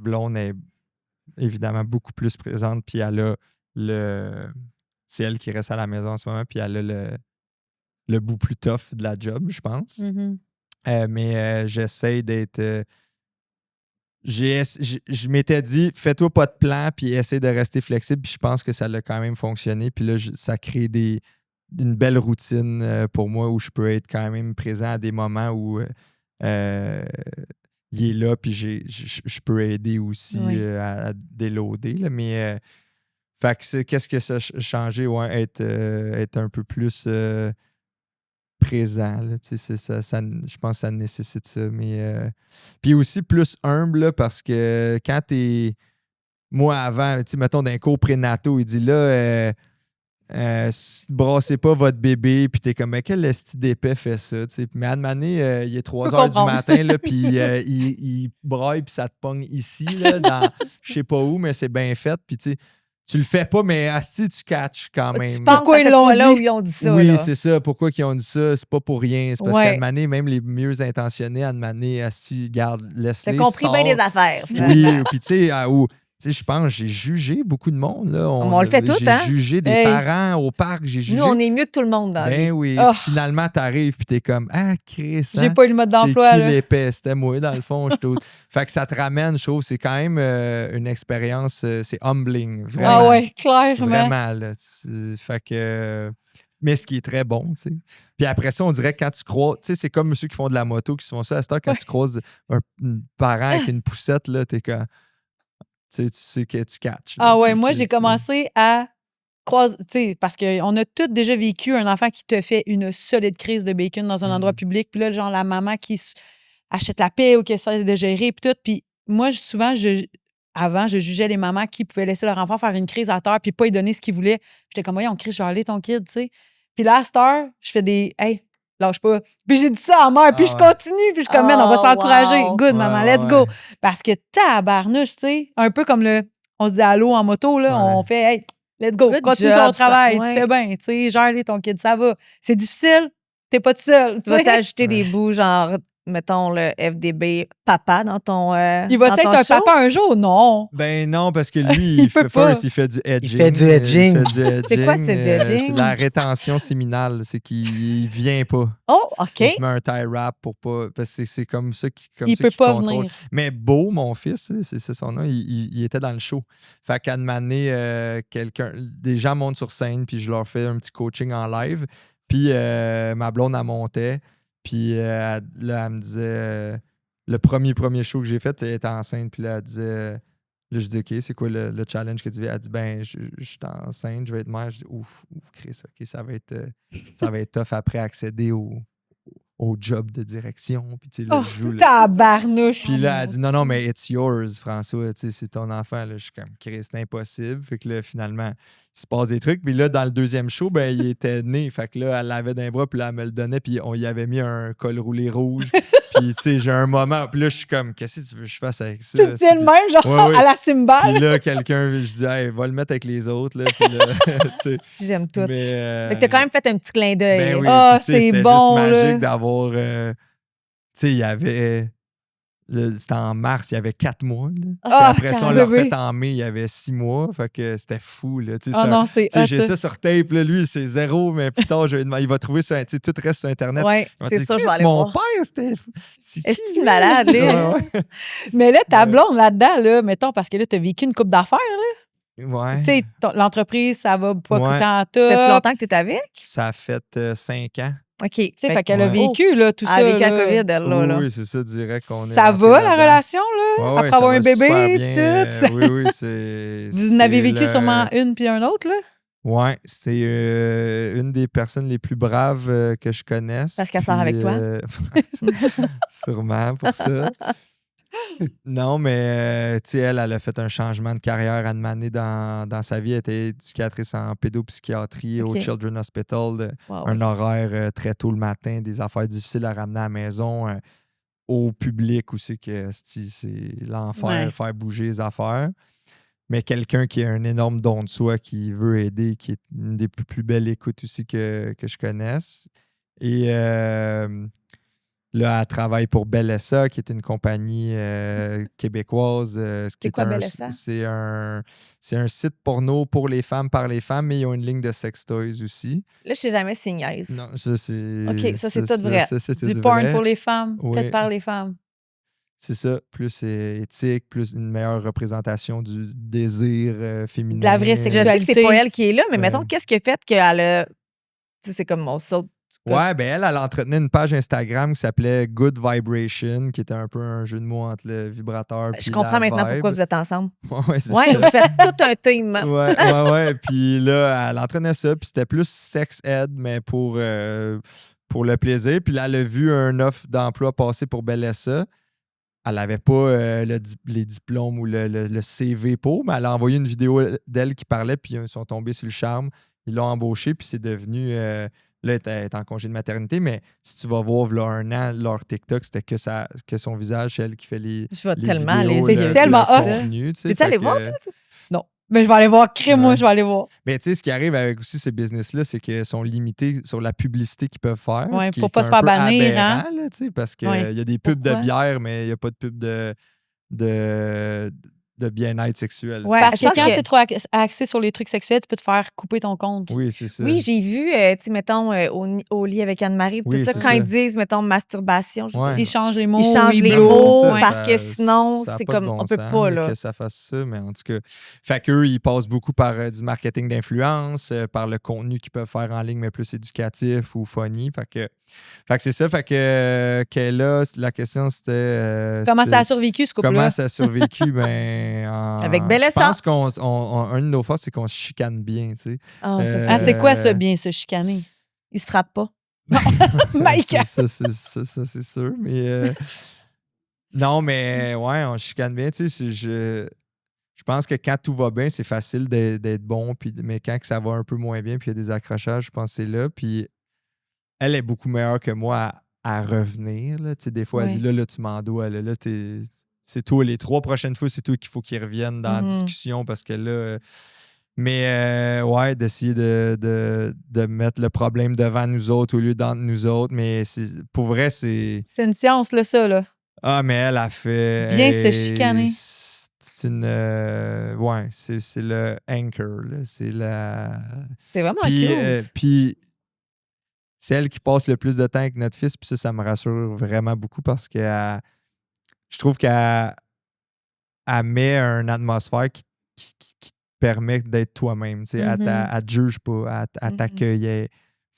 blonde est évidemment beaucoup plus présente, puis elle a le... C'est elle qui reste à la maison en ce moment, puis elle a le bout plus tough de la job, je pense. Mais j'essaie d'être... je m'étais dit, fais-toi pas de plan, puis essaie de rester flexible, puis je pense que ça a quand même fonctionné. Puis là, ça crée une belle routine pour moi où je peux être quand même présent à des moments où il est là, puis je peux aider aussi à déloader. Là, mais fait que qu'est-ce que ça a changé? Ouais, être un peu plus présent. Là, je pense que ça nécessite ça. Mais puis aussi plus humble là, parce que quand t'es. Moi, avant, mettons, d'un cours prénataux, il dit là, brassez pas votre bébé, puis t'es comme, mais quel esti d'épais fait ça? T'sais? Mais à un moment donné, il est 3h du matin, là, puis il braille, puis ça te pogne ici, là, dans je sais pas où, mais c'est bien fait. Puis tu le fais pas, mais asti, tu catches quand même. Tu penses Pourquoi à ils cette l'ont fois-là dit? où ils ont dit ça, Oui, là. c'est ça. Pourquoi ils ont dit ça? C'est pas pour rien. C'est parce Ouais. qu'à un moment donné, même les mieux intentionnés, à un moment donné, asti, garde, laisse-les. T'as compris bien sort. des affaires, Oui, finalement. puis je pense que j'ai jugé beaucoup de monde. Là. On le fait tout, j'ai hein? jugé des Hey. parents au parc, j'ai jugé. Nous, on est mieux que tout le monde dans la vie. Ben oui. Oh. Puis finalement, t'arrives, puis t'es comme, ah, Chris. J'ai hein, pas eu le mode d'emploi, c'est qui là. l'épais? C'était moi, dans le fond. Fait que ça te ramène, je trouve, c'est quand même une expérience, c'est humbling. Vraiment. Ah ouais, clairement. Vraiment, là. Fait que. Mais ce qui est très bon, tu sais. Puis après ça, on dirait que quand tu croises, tu sais, c'est comme ceux qui font de la moto qui se font ça. À cette heure, quand tu croises un parent avec une poussette, là, t'es comme. Tu sais que tu catches. Ah ouais, moi, j'ai commencé à croiser, tu sais, parce qu'on a tous déjà vécu un enfant qui te fait une solide crise de bacon dans un endroit public, puis là, genre la maman qui achète la paix ou qui essaie de gérer, puis tout. Puis moi, souvent, avant, je jugeais les mamans qui pouvaient laisser leur enfant faire une crise à terre puis pas lui donner ce qu'il voulait. J'étais comme, voyons, on crie Charlie, ton kid, tu sais. Puis là, à cette heure, je fais des, hey, lâche pas. Puis j'ai dit ça à mère, puis je continue, puis je suis comme, man, on va s'encourager. wow. Good, maman, let's go. Parce que tabarnouche, tu sais, un peu comme on se dit allô en moto, là, on fait, hey, let's go, Good continue job, ton travail, ça, ouais. tu fais bien, tu sais, gère-les ton kid, ça va. C'est difficile, t'es pas tout seul. Tu vas sais. t'ajouter des bouts, genre, mettons, le FDB papa dans ton. Il va dans être ton un show? papa un jour? Non. Ben non, parce que lui, Il peut pas. il fait du edging. Il fait du edging. C'est quoi, c'est du edging? C'est la rétention séminale. C'est qu'il vient pas. Oh, OK. Il se met un tie wrap pour pas. Parce que c'est comme ça qu'il Il peut pas contrôle. venir. Mais Beau, mon fils, c'est son nom, il était dans le show. Fait qu'à un moment donné, des gens montent sur scène, puis je leur fais un petit coaching en live. Puis ma blonde, elle montait. Puis là, elle me disait, le premier show que j'ai fait, elle était enceinte. Puis là, elle disait, là, je dis, OK, c'est quoi le challenge que tu veux? Elle dit, ben, je suis enceinte, je vais être mère. Je dis, ouf, Chris, OK, ça va être tough après accéder au job de direction. Puis, tu sais, là, Oh, je joue. tabarnouche. Puis là, elle dit, non, mais it's yours, François, tu sais, c'est ton enfant. Là, je suis comme, Chris, c'est impossible. Fait que là, finalement, il se passe des trucs. Puis là, dans le deuxième show, ben, il était né. Fait que là, elle l'avait dans les bras, puis là, elle me le donnait, puis on y avait mis un col roulé rouge. Puis, tu sais, j'ai un moment, puis là, je suis comme, qu'est-ce que tu veux que je fasse avec ça? Tu te tiens le même, genre, Ouais. à la cymbale. Puis là, quelqu'un, je dis, hey, va le mettre avec les autres, là. Puis là, tu sais. J'aime tout. Mais, Fait que t'as quand même fait un petit clin d'œil. ben oui, Ah, puis, tu sais, c'est c'était bon, juste là. magique d'avoir. Tu sais, il y avait. C'était en mars, il y avait 4 mois. Là. Ah, Puis après ça, on petit l'a bébé. refait en mai, il y avait 6 mois. Fait que c'était fou. Là. Tu sais, Ah c'est non, c'est tu sais, hot, j'ai ça. ça sur tape. Là. Lui, c'est 0, mais plus tard, il va trouver ça. Tu sais, tout reste sur Internet. Ouais, Il va c'est dire, ça, je vais Chris, aller mon voir. père, c'était. C'est Est-ce qui, que tu lui? malade, là? Ouais, Mais là, ta blonde là-dedans, là, mettons, parce que là, t'as vécu une coupe d'affaires, là. ouais. Tu sais, l'entreprise, ça va pas Ouais. tant Ça fait top. longtemps que t'es avec? Ça a fait 5 ans. OK. Tu sais, fait qu'elle a Ouais. vécu là, tout ça. Avec la là. COVID, elle, là. là. Oui, c'est ça, direct qu'on est. Ça rentré va, la là-dedans. relation, là? Ouais, ouais, Après ça avoir va un bébé super puis bien. tout? Oui, c'est. Vous en avez c'est vécu sûrement une puis un autre, là? Oui, c'est une des personnes les plus braves que je connaisse. Parce qu'elle sort avec toi? Sûrement pour ça. Non, mais tu sais, elle a fait un changement de carrière à demander dans sa vie. Elle était éducatrice en pédopsychiatrie au OK. Children's Hospital, Wow, un OK. horaire très tôt le matin, des affaires difficiles à ramener à la maison, au public aussi, que c'est l'enfer, Ouais. faire bouger les affaires. Mais quelqu'un qui a un énorme don de soi, qui veut aider, qui est une des plus belles écoutes aussi que je connaisse. Et là, elle travaille pour Bellessa, qui est une compagnie québécoise. C'est quoi Bellessa? C'est un site porno pour les femmes, par les femmes, mais ils ont une ligne de sextoys aussi. Là, je sais jamais si niaise. Non, ça, c'est... OK, ça, c'est tout vrai. Ça, c'est Du tout porn vrai. pour les femmes, Oui. fait par les femmes. C'est ça, plus éthique, plus une meilleure représentation du désir féminin. De la vraie Je sais sexualité. que c'est pas elle qui est là, mais Ouais. mettons, qu'est-ce qui a fait qu'elle a. Tu sais, c'est comme mon saut. Ouais, ben elle entretenait une page Instagram qui s'appelait Good Vibration, qui était un peu un jeu de mots entre le vibrateur Je puis comprends la maintenant vibe. pourquoi vous êtes ensemble. Ouais, c'est Ouais, ça. vous faites tout un team. Ouais. Puis là, elle entraînait ça, puis c'était plus sex ed, mais pour le plaisir. Puis là, elle a vu un offre d'emploi passer pour Bellessa. Elle n'avait pas les diplômes ou le CV pour, mais elle a envoyé une vidéo d'elle qui parlait, puis ils sont tombés sur le charme. Ils l'ont embauchée, puis c'est devenu... là, elle est en congé de maternité, mais si tu vas voir, là, un an, leur TikTok, c'était que son visage, c'est elle qui fait les Je vais les tellement vidéos, aller. C'est tellement hot. contenu, tu sais, T'es allé fait que- voir, toi? Non. Mais je vais aller voir. Crée-moi, Ouais. je vais aller voir. Mais tu sais, ce qui arrive avec aussi ces business-là, c'est qu'ils sont limités sur la publicité qu'ils peuvent faire. Ouais, ce qui pour est pas un se faire peu bannir, hein. aberrant, là, tu sais, parce qu'il Ouais. y a des pubs Pourquoi? de bière, mais il n'y a pas de pub de bien-être sexuel. Ouais, Parce parce que je que quand pense que- c'est trop axé sur les trucs sexuels, tu peux te faire couper ton compte. Oui, c'est ça. Oui, j'ai vu, tu sais, mettons, au lit avec Anne-Marie, puis Oui, tout ça, c'est quand ça. ils disent, mettons, masturbation, je Ouais. Ils changent les mots. Ils changent les bleu, mots c'est ça, parce ça- que sinon, ça a c'est pas de comme, bon on peut sens, pas, là, là. que ça fasse ça, mais en tout cas. Fait qu'eux, ils passent beaucoup par du marketing d'influence, par le contenu qu'ils peuvent faire en ligne, mais plus éducatif ou funny. Fait que c'est ça. Fait que là, la question, c'était... Comment ça a c'était- survécu, ce Comment couple-là? ça a survécu? Avec Je Bellessa. pense un de nos forces, c'est qu'on se chicane bien, tu sais. Ah, ça, Ah, c'est quoi Euh, ça, bien, se chicaner? Ils se frappent pas. Maïka! Ça, c'est sûr. Mais non, mais ouais, on se chicane bien. Tu sais, je pense que quand tout va bien, c'est facile d'être bon. Mais quand que ça va un peu moins bien, puis il y a des accrochages, je pense que c'est là. Puis elle est beaucoup meilleure que moi à revenir. Là. Tu sais, des fois, elle Ouais. dit là, tu m'en dois. Là, c'est toi, les 3 prochaines fois, c'est toi qu'il faut qu'ils reviennent dans la Mhm. discussion parce que là. Mais ouais, d'essayer de mettre le problème devant nous autres au lieu d'entre nous autres. Mais pour vrai, c'est. C'est une science, là, ça, là. Ah, mais elle a fait. Bien se chicaner. C'est une. Ouais, c'est le anchor. Là. C'est la. C'est vraiment Puis, cute. c'est elle qui passe le plus de temps avec notre fils. Puis ça me rassure vraiment beaucoup parce que je trouve qu'elle met une atmosphère qui te permet d'être toi-même. Tu sais, elle te juge pas, elle t'accueille.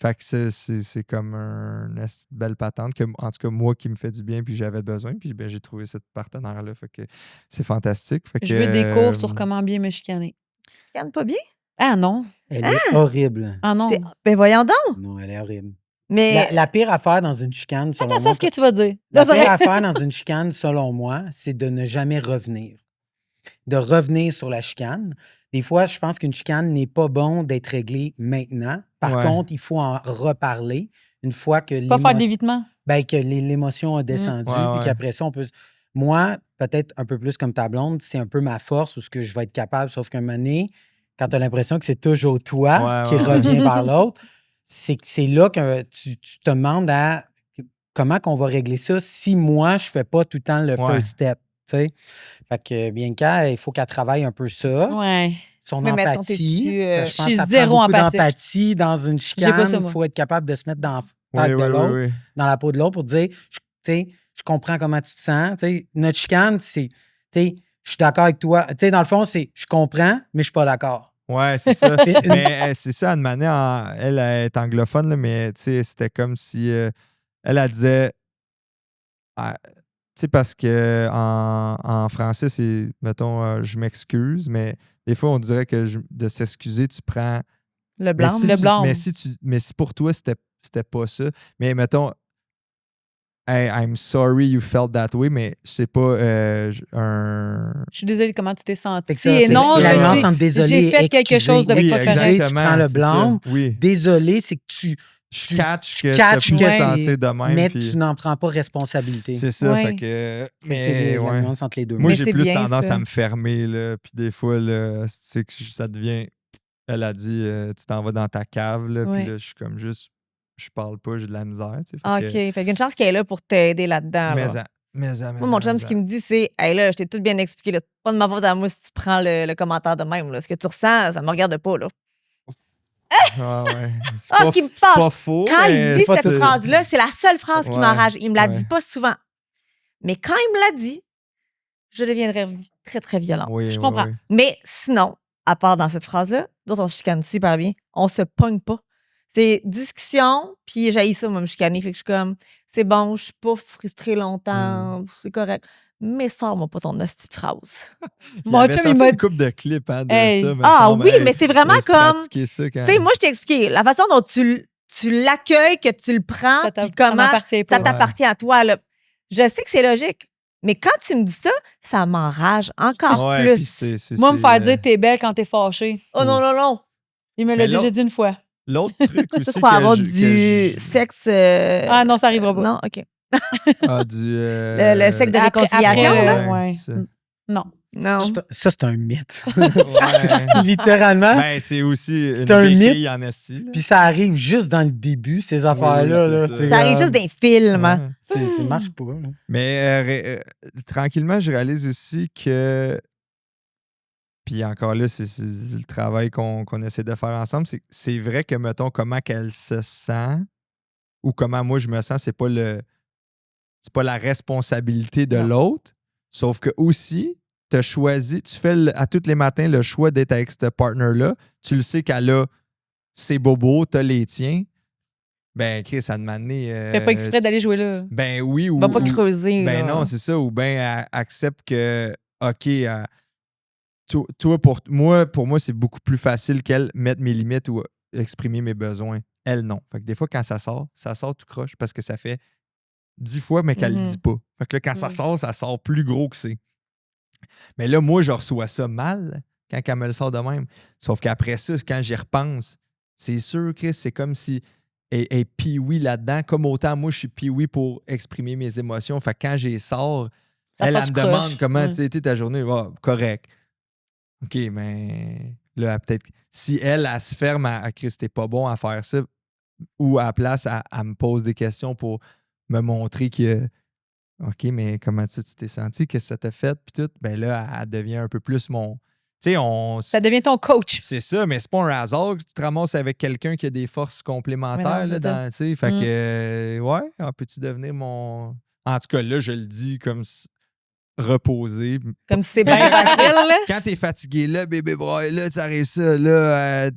Fait que c'est comme une belle patente que, en tout cas, moi, qui me fait du bien, puis j'avais besoin. Puis ben, j'ai trouvé cette partenaire-là. Fait que c'est fantastique. Fait Je que, veux des cours sur comment bien me chicaner. Tu gagnes pas bien? Ah non. Elle est horrible. Ah non. Ben voyons donc. Non, elle est horrible. Mais La pire affaire dans une chicane, selon Attends, moi, ça, ce que tu vas dire. la Non, c'est pire vrai. affaire dans une chicane, selon moi, c'est de ne jamais revenir. De revenir sur la chicane. Des fois, je pense qu'une chicane n'est pas bon d'être réglée maintenant. Par Ouais. contre, il faut en reparler une fois que Pas faire d'évitement. l'émotion a descendu, Ouais, puis ouais. qu'après ça, on peut... Moi, peut-être un peu plus comme ta blonde, c'est un peu ma force ou ce que je vais être capable, sauf qu'un moment donné, quand tu as l'impression que c'est toujours toi Ouais, qui ouais. revient vers l'autre, c'est là que tu te demandes à comment qu'on va régler ça si moi, je fais pas tout le temps le Ouais. first step. Tu sais? Fait que Bianca, il faut qu'elle travaille un peu ça. Ouais. Son Mais mettons, empathie. t'es-tu, Je je pense suis que ça prend zéro beaucoup empathique. d'empathie dans une pas chicane. ça, Il moi. faut être capable de se mettre dans la Oui, tête de l'autre, oui. dans la peau de l'autre pour dire, tu sais, je comprends comment tu te sens. Tu sais, notre chicane, c'est, tu sais, je suis d'accord avec toi. Tu sais, dans le fond, c'est, je comprends, mais je suis pas d'accord. Ouais, c'est ça. Puis une- Mais c'est ça, Anne Manet, elle est anglophone, là, mais tu sais, c'était comme si elle disait. Tu sais, parce que en français, c'est, mettons, je m'excuse, mais des fois, on dirait que de s'excuser, tu prends. Le Mais blanc. si, Le blâme. mais si pour toi, c'était pas ça. Mais mettons, hey, I'm sorry you felt that way, mais c'est pas un. Je suis désolée comment tu t'es senti. Fait que ça, Et c'est non, la je nuance sais, entre désolé j'ai et fait quelque excusé. chose de Oui, pas correct. Excusé, exactement. tu prends le c'est blâme. ça. Oui. Désolé, c'est que tu Catch que catches tu pu que te c'est- sentir de même. mais puis tu n'en prends pas responsabilité. c'est ça. Ouais. Fait que. Fait que c'est Mais la ouais. nuance entre les deux. Moi, Mais j'ai c'est plus bien, tendance ça. à me fermer, là. Puis des fois, là, c'est que ça devient. Elle a dit, tu t'en vas dans ta cave, là. Ouais. Puis là, je suis comme juste. Je parle pas, j'ai de la misère, tu sais. Ah, OK. Fait qu'il y a une chance qu'elle est là pour t'aider là-dedans. Mais Là. mais Moi, mon chum, ce qu'il me dit, c'est hey, là, je t'ai tout bien expliqué. Là. C'est pas de ma faute à moi si tu prends le commentaire de même. Là. Ce que tu ressens, ça me regarde pas. Là. Ah ouais. C'est Ah, pas, qui me c'est passe. pas faux. Quand mais il dit c'est- cette phrase-là, c'est la seule phrase qui Ouais, m'enrage. Il me la ouais. dit pas souvent. Mais quand il me l'a dit, je deviendrais très, très violente. Oui, Je oui, comprends. oui. Mais sinon, à part dans cette phrase-là, d'autres, on se chicane super bien. On se pogne pas. C'est discussion, puis j'haïs ça, moi, me chicaner. Fait que je suis comme, c'est bon, je suis pas frustrée longtemps, c'est correct. Mais sors-moi pas ton hostie de phrase. Il Mon avait chum, sorti il m'a une couple de clips hein, de Hey. ça. me Ah semble. oui, Hey, mais c'est vraiment laisse comme. pratiquer ça quand... Tu sais, moi, je t'ai expliqué la façon dont tu l'accueilles, que tu le prends, Ça puis comment m'appartient pas. ça t'appartient à toi. Là. Je sais que c'est logique, mais quand tu me dis ça, ça m'enrage encore Ouais, plus. puis c'est- Moi, me c'est, faire dire t'es belle quand t'es fâchée. Oh non, non, non. Il me Mais l'a l'autre- déjà dit une fois. L'autre truc aussi Ça, c'est pour avoir que du sexe. Ah non, ça arrivera pas. Non, OK. Ah, du... Le sexe de Après, réconciliation, là, ouais, ouais. c'est ça. Non. Non. Ça, c'est un mythe. Ouais. Littéralement. Ben, c'est aussi C'est une un béquille en esti. là. Puis ça arrive juste dans le début, ces affaires-là. oui, là. c'est ça. C'est Ça arrive juste comme- d'un film. Ouais. Ça marche pas. là. Mais tranquillement, je réalise aussi que. Puis encore là, c'est le travail qu'on essaie de faire ensemble. C'est vrai que, mettons, comment qu'elle se sent ou comment moi je me sens, c'est pas la responsabilité de Non. l'autre. Sauf que aussi, tu as choisi, tu fais à tous les matins le choix d'être avec ce partner-là. Tu le sais qu'elle a ses bobos, tu as les tiens. Ben, Chris, ça demande. Fais pas exprès d'aller jouer là. Ben oui, ou. Va pas ou- creuser. ben là. non, c'est ça. Ou bien accepte que, OK, toi, pour moi, c'est beaucoup plus facile qu'elle mettre mes limites ou exprimer mes besoins. Elle, non. Fait que des fois, quand ça sort tout croche parce que ça fait 10 fois, mais qu'elle le dit pas. Fait que là, quand ça sort plus gros que c'est. Mais là, moi, je reçois ça mal quand elle me le sort de même. Sauf qu'après ça, quand j'y repense, c'est sûr, Chris, c'est comme si elle est pee-wee là-dedans. Comme autant, moi, je suis pee-wee pour exprimer mes émotions. Fait que quand j'y sors, Ça elle sort me du demande croche. comment Ouais. tu sais ta journée. Ah, correct. OK, mais là, peut-être si elle se ferme à Chris, t'es pas bon à faire ça, ou à la place, elle me pose des questions pour me montrer que OK, mais comment tu t'es senti? Qu'est-ce que ça t'a fait? Puis tout, ben là, elle devient un peu plus mon. Tu sais, Ça devient ton coach. c'est ça, mais c'est pas un hasard que tu te ramasses avec quelqu'un qui a des forces complémentaires. Mais non, Là, c'est ça. tu sais, fait que, ouais, peux-tu devenir mon. En tout cas, là, je le dis comme reposé. Comme si c'est bien facile. Là. Quand t'es fatigué, là, bébé boy, là, tu arrives ça, là,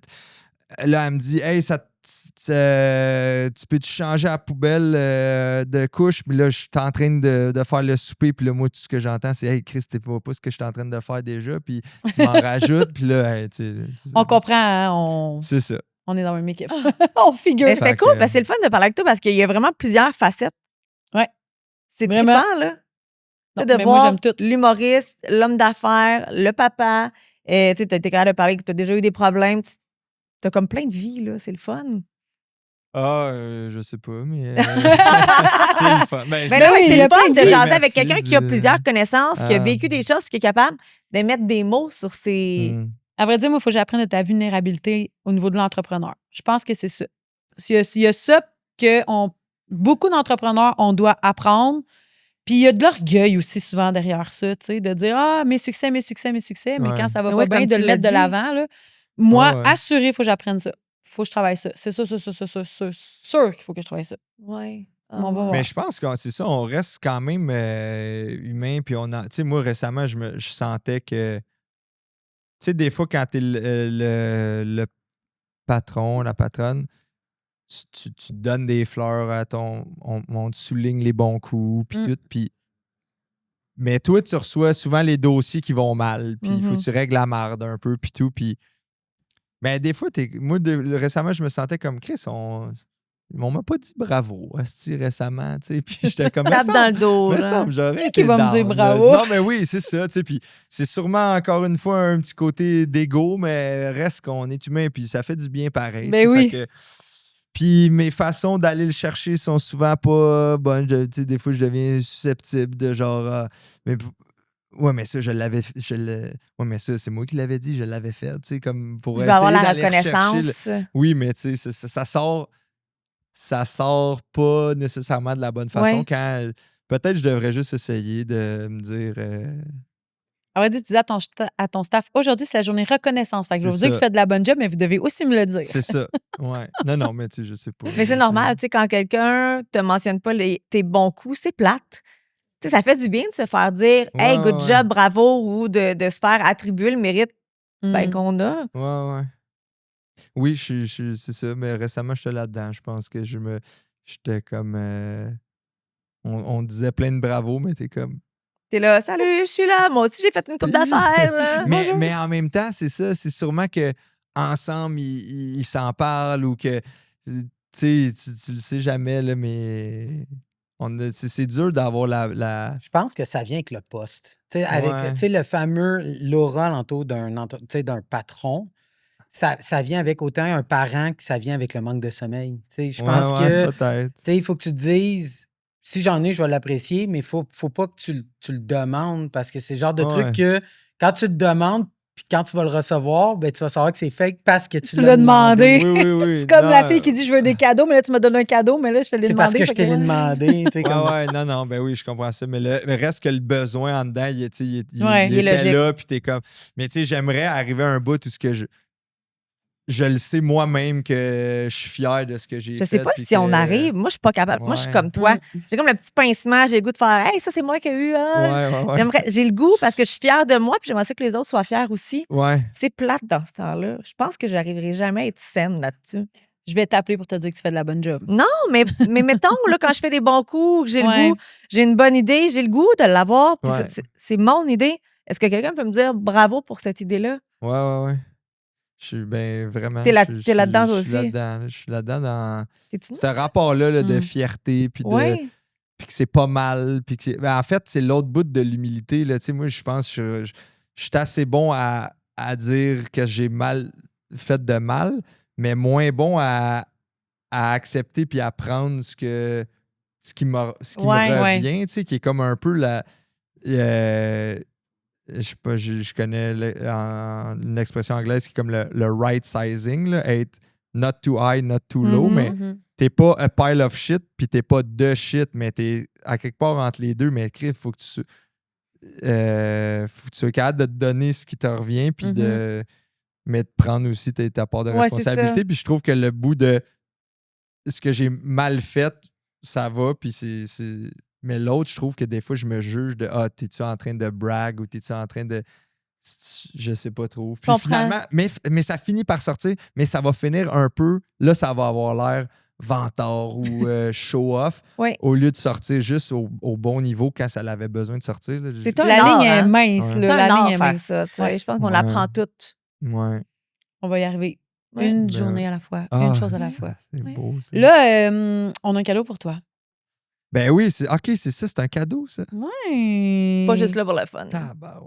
là, elle me dit, hey, tu peux-tu changer la poubelle de couche? Puis là, je suis en train de faire le souper. Puis là, moi, tout ce que j'entends, c'est, hey, Chris, t'es pas ce que je suis en train de faire déjà. Puis tu m'en rajoutes. Puis là, hey, tu sais, On comprend, hein, C'est ça. on est dans la même équipe. On figure. Mais c'était Fait cool que- parce que c'est le fun de parler avec toi parce qu'il y a vraiment plusieurs facettes. Ouais. C'est Vraiment. trippant, là. Non, de mais moi, voir j'aime tout. l'humoriste, l'homme d'affaires, le papa. Tu sais, t'as été capable de parler que t'as déjà eu des problèmes. T'as comme plein de vie, là. C'est le fun. Ah, je sais pas, mais. c'est le fun. Ben, Mais Ben non, oui, c'est il y a le fun plein de de vie. jaser Merci avec quelqu'un qui a du- plusieurs connaissances, qui a Ah. vécu des choses, puis qui est capable de mettre des mots sur ses. Hmm. À vrai dire, moi, il faut que j'apprenne de ta vulnérabilité au niveau de l'entrepreneur. Je pense que c'est ça. Il y a ça que beaucoup d'entrepreneurs, on doit apprendre. Puis il y a de l'orgueil aussi souvent derrière ça, tu sais, de dire « Ah, mes succès, mes succès, mes succès », mais Ouais. quand ça va Mais pas ouais, bien, comme de tu le l'as mettre de dit. l'avant. Là. Moi, Ah ouais. assuré, il faut que j'apprenne ça. Il faut que je travaille ça. C'est sûr qu'il faut que je travaille ça. Ouais. On va voir. Mais je pense que c'est ça, on reste quand même humain. Puis tu sais, moi, récemment, je sentais que. Tu sais, des fois, quand t'es le patron, la patronne, tu donnes des fleurs à ton... On te souligne les bons coups, puis tout, puis... Mais toi, tu reçois souvent les dossiers qui vont mal, puis il faut que tu règles la marde un peu, puis tout, puis... Mais des fois, moi, récemment, je me sentais comme Chris, on m'a pas dit bravo, asti, récemment, tu sais, puis j'étais comme... Tape dans le dos, me là. semble, j'aurais Qui été va me dire down, bravo? là. Non, mais oui, c'est ça, tu sais, puis c'est sûrement, encore une fois, un petit côté d'égo, mais reste qu'on est humain, puis ça fait du bien pareil. Ben oui. Puis mes façons d'aller le chercher sont souvent pas bonnes. Tu sais, des fois, je deviens susceptible de genre... ouais, mais ça, ouais, mais ça, c'est moi qui l'avais dit, je l'avais fait, tu sais, comme pour Tu essayer vas avoir la d'aller reconnaissance. Oui, mais tu sais, ça sort pas nécessairement de la bonne façon Ouais. quand... Peut-être je devrais juste essayer de me dire... Alors, tu dis à ton staff, aujourd'hui, c'est la journée reconnaissance. Fait que je vais vous C'est dire que ça. vous faites de la bonne job, mais vous devez aussi me le dire. C'est ça, ouais. Non, mais tu sais, je sais pas. Mais c'est normal, tu sais, quand quelqu'un te mentionne pas tes bons coups, c'est plate. Tu sais, ça fait du bien de se faire dire « Hey, good job, bravo » ou de se faire attribuer le mérite qu'on a. Ouais. Oui, c'est ça, mais récemment, j'étais là-dedans. Je pense que j'étais comme... on disait plein de bravo, mais t'es comme... T'es là, salut, je suis là, moi aussi j'ai fait une coupe d'affaires. Là. mais en même temps, c'est ça, c'est sûrement que ensemble ils s'en parlent ou que tu sais, tu le sais jamais, là, mais c'est dur d'avoir la... Je pense que ça vient avec le poste. Tu sais, avec Ouais. tu sais, le fameux l'aura autour d'un patron, ça vient avec autant un parent que ça vient avec le manque de sommeil. Tu sais, je pense que peut-être. tu sais, il faut que tu te dises, si j'en ai, je vais l'apprécier, mais il faut pas que tu le demandes parce que c'est le genre de truc que quand tu le demandes, puis quand tu vas le recevoir, ben, tu vas savoir que c'est fake parce que tu l'as demandé. Oui. C'est comme la fille qui dit je veux des cadeaux, mais là, tu me donnes un cadeau, mais là, je te l'ai C'est demandé. parce que je te l'ai demandé. Tu sais, comme... Ouais, non, ben oui, je comprends ça. Mais reste que le besoin en dedans, il il est était logique. là, puis t'es comme... Mais tu sais, j'aimerais arriver à un bout où ce que je le sais moi-même que je suis fier de ce que j'ai fait. Je sais pas si on arrive. Moi, je suis pas capable. Ouais. Moi, je suis comme toi. J'ai comme le petit pincement. J'ai le goût de faire « Hey, ça, c'est moi qui ai eu. Ouais. J'ai le goût parce que je suis fière de moi puis j'aimerais ça que les autres soient fiers aussi. Ouais. C'est plate dans ce temps-là. Je pense que j'arriverai jamais à être saine là-dessus. Je vais t'appeler pour te dire que tu fais de la bonne job. Non, mais mettons, là, quand je fais des bons coups, que j'ai le Ouais. goût, j'ai une bonne idée, j'ai le goût de l'avoir, puis Ouais. c'est mon idée. Est-ce que quelqu'un peut me dire bravo pour cette idée-là? Ouais. Je suis vraiment... T'es là-dedans toi aussi? Je suis là-dedans dans T'es-tu ce rapport-là là, de fierté, puis Ouais. puis que c'est pas mal. Puis que ben, en fait, c'est l'autre bout de l'humilité. Là. Tu sais, moi, je pense que je suis assez bon à dire que j'ai mal fait de mal, mais moins bon à accepter puis à prendre ce qui me revient, tu sais, qui est comme un peu la... je sais pas, je connais une expression anglaise qui est comme le right sizing, là, être not too high, not too low, mais t'es pas a pile of shit, puis t'es pas de shit, mais t'es à quelque part entre les deux, mais il faut que tu sois capable de te donner ce qui te revient, puis mais de prendre aussi ta part de responsabilité. Puis je trouve que le bout de ce que j'ai mal fait, ça va, puis c'est... Mais l'autre, je trouve que des fois, je me juge de « Ah, t'es-tu en train de brag ou t'es-tu en train de... » Je sais pas trop. Puis finalement, mais ça finit par sortir, mais ça va finir un peu... Là, ça va avoir l'air vantard ou show-off au lieu de sortir juste au bon niveau quand ça avait besoin de sortir. Là. C'est la ligne est mince. C'est La un ligne est faire mince. ça. Je pense qu'on l'apprend toutes. Ouais. On va y arriver. Une journée à la fois. Une chose à la fois. C'est beau, ça. Là, on a un cadeau pour toi. Ben oui, c'est ça, c'est un cadeau, ça. Ouais. Pas juste là pour le fun.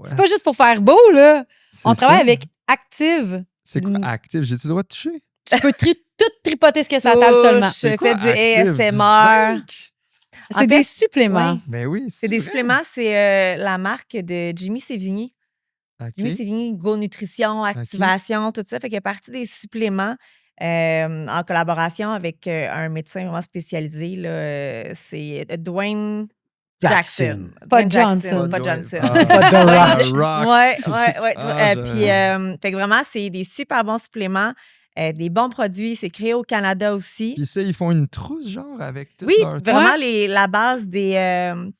C'est pas juste pour faire beau, là. On travaille avec Active. C'est quoi Active? J'ai-tu le droit de toucher? Tu peux tout tripoter ce que ça table seulement. Je fais du ASMR. C'est des suppléments. Oui. Ben oui, c'est des suppléments. C'est la marque de Jimmy Sévigny. Okay. Jimmy Sévigny, Go Nutrition, Activation, tout ça. Fait qu'il y a partie des suppléments en collaboration avec un médecin vraiment spécialisé. Là, c'est Dwayne Jackson. Pas Johnson. Pas Johnson. Pas The Rock. Ouais. Puis, fait que vraiment, c'est des super bons suppléments. Des bons produits, c'est créé au Canada aussi. Puis ça, ils font une trousse, genre, avec tout leur... vraiment la base des...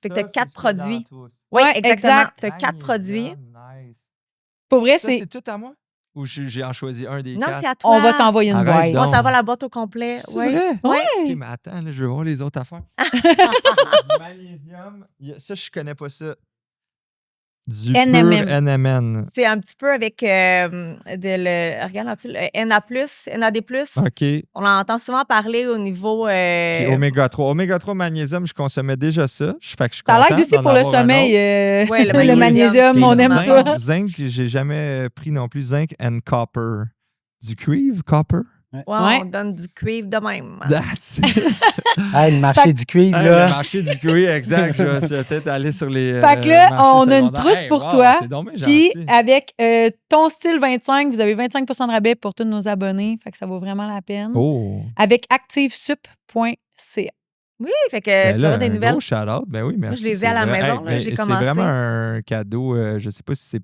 fait que tu as 4 produits. Oui, exactement. Tu as 4 produits. Nice. Pour vrai, Ça, c'est tout à moi? Ou j'ai en choisi un des Non, 4? c'est à toi. on va t'envoyer une Arrête boîte. donc. On t'envoie la boîte au complet. C'est Ouais. vrai? Ouais. OK, mais attends, là, je veux voir les autres affaires. Du magnésium. Ça, je connais pas ça. Du NMN. pur NMN. C'est un petit peu avec regarde là-dessus, le NAD+. OK. On en entend souvent parler au niveau... Puis oméga 3. Oméga 3 magnésium, je consommais déjà ça. Fait que je suis Ça content l'aide aussi d'en pour le avoir un sommeil. autre. Ouais, le le magnésium, magnésium, on c'est aime zinc. ça. Zinc, j'ai jamais pris non plus. Zinc and copper. Du cuivre, copper? Ouais, Ouais. on donne du cuivre de même. That's it. Hey, le marché du cuivre, Hey, là. le marché du cuivre, exact. Je vais peut-être aller sur les. Fait que là, marchés on a une secondaires. trousse Hey, pour wow, toi. C'est donc bien Puis gentil. avec ton style 25, vous avez 25 de rabais pour tous nos abonnés. Fait que ça vaut vraiment la peine. Oh. Avec activesup.ca. Oui, fait que Ben tu là, auras des un nouvelles. gros shout-out. Ben oui, merci. je les ai c'est à la vrai. maison, là, mais j'ai c'est commencé. vraiment un cadeau. Je sais pas si c'est.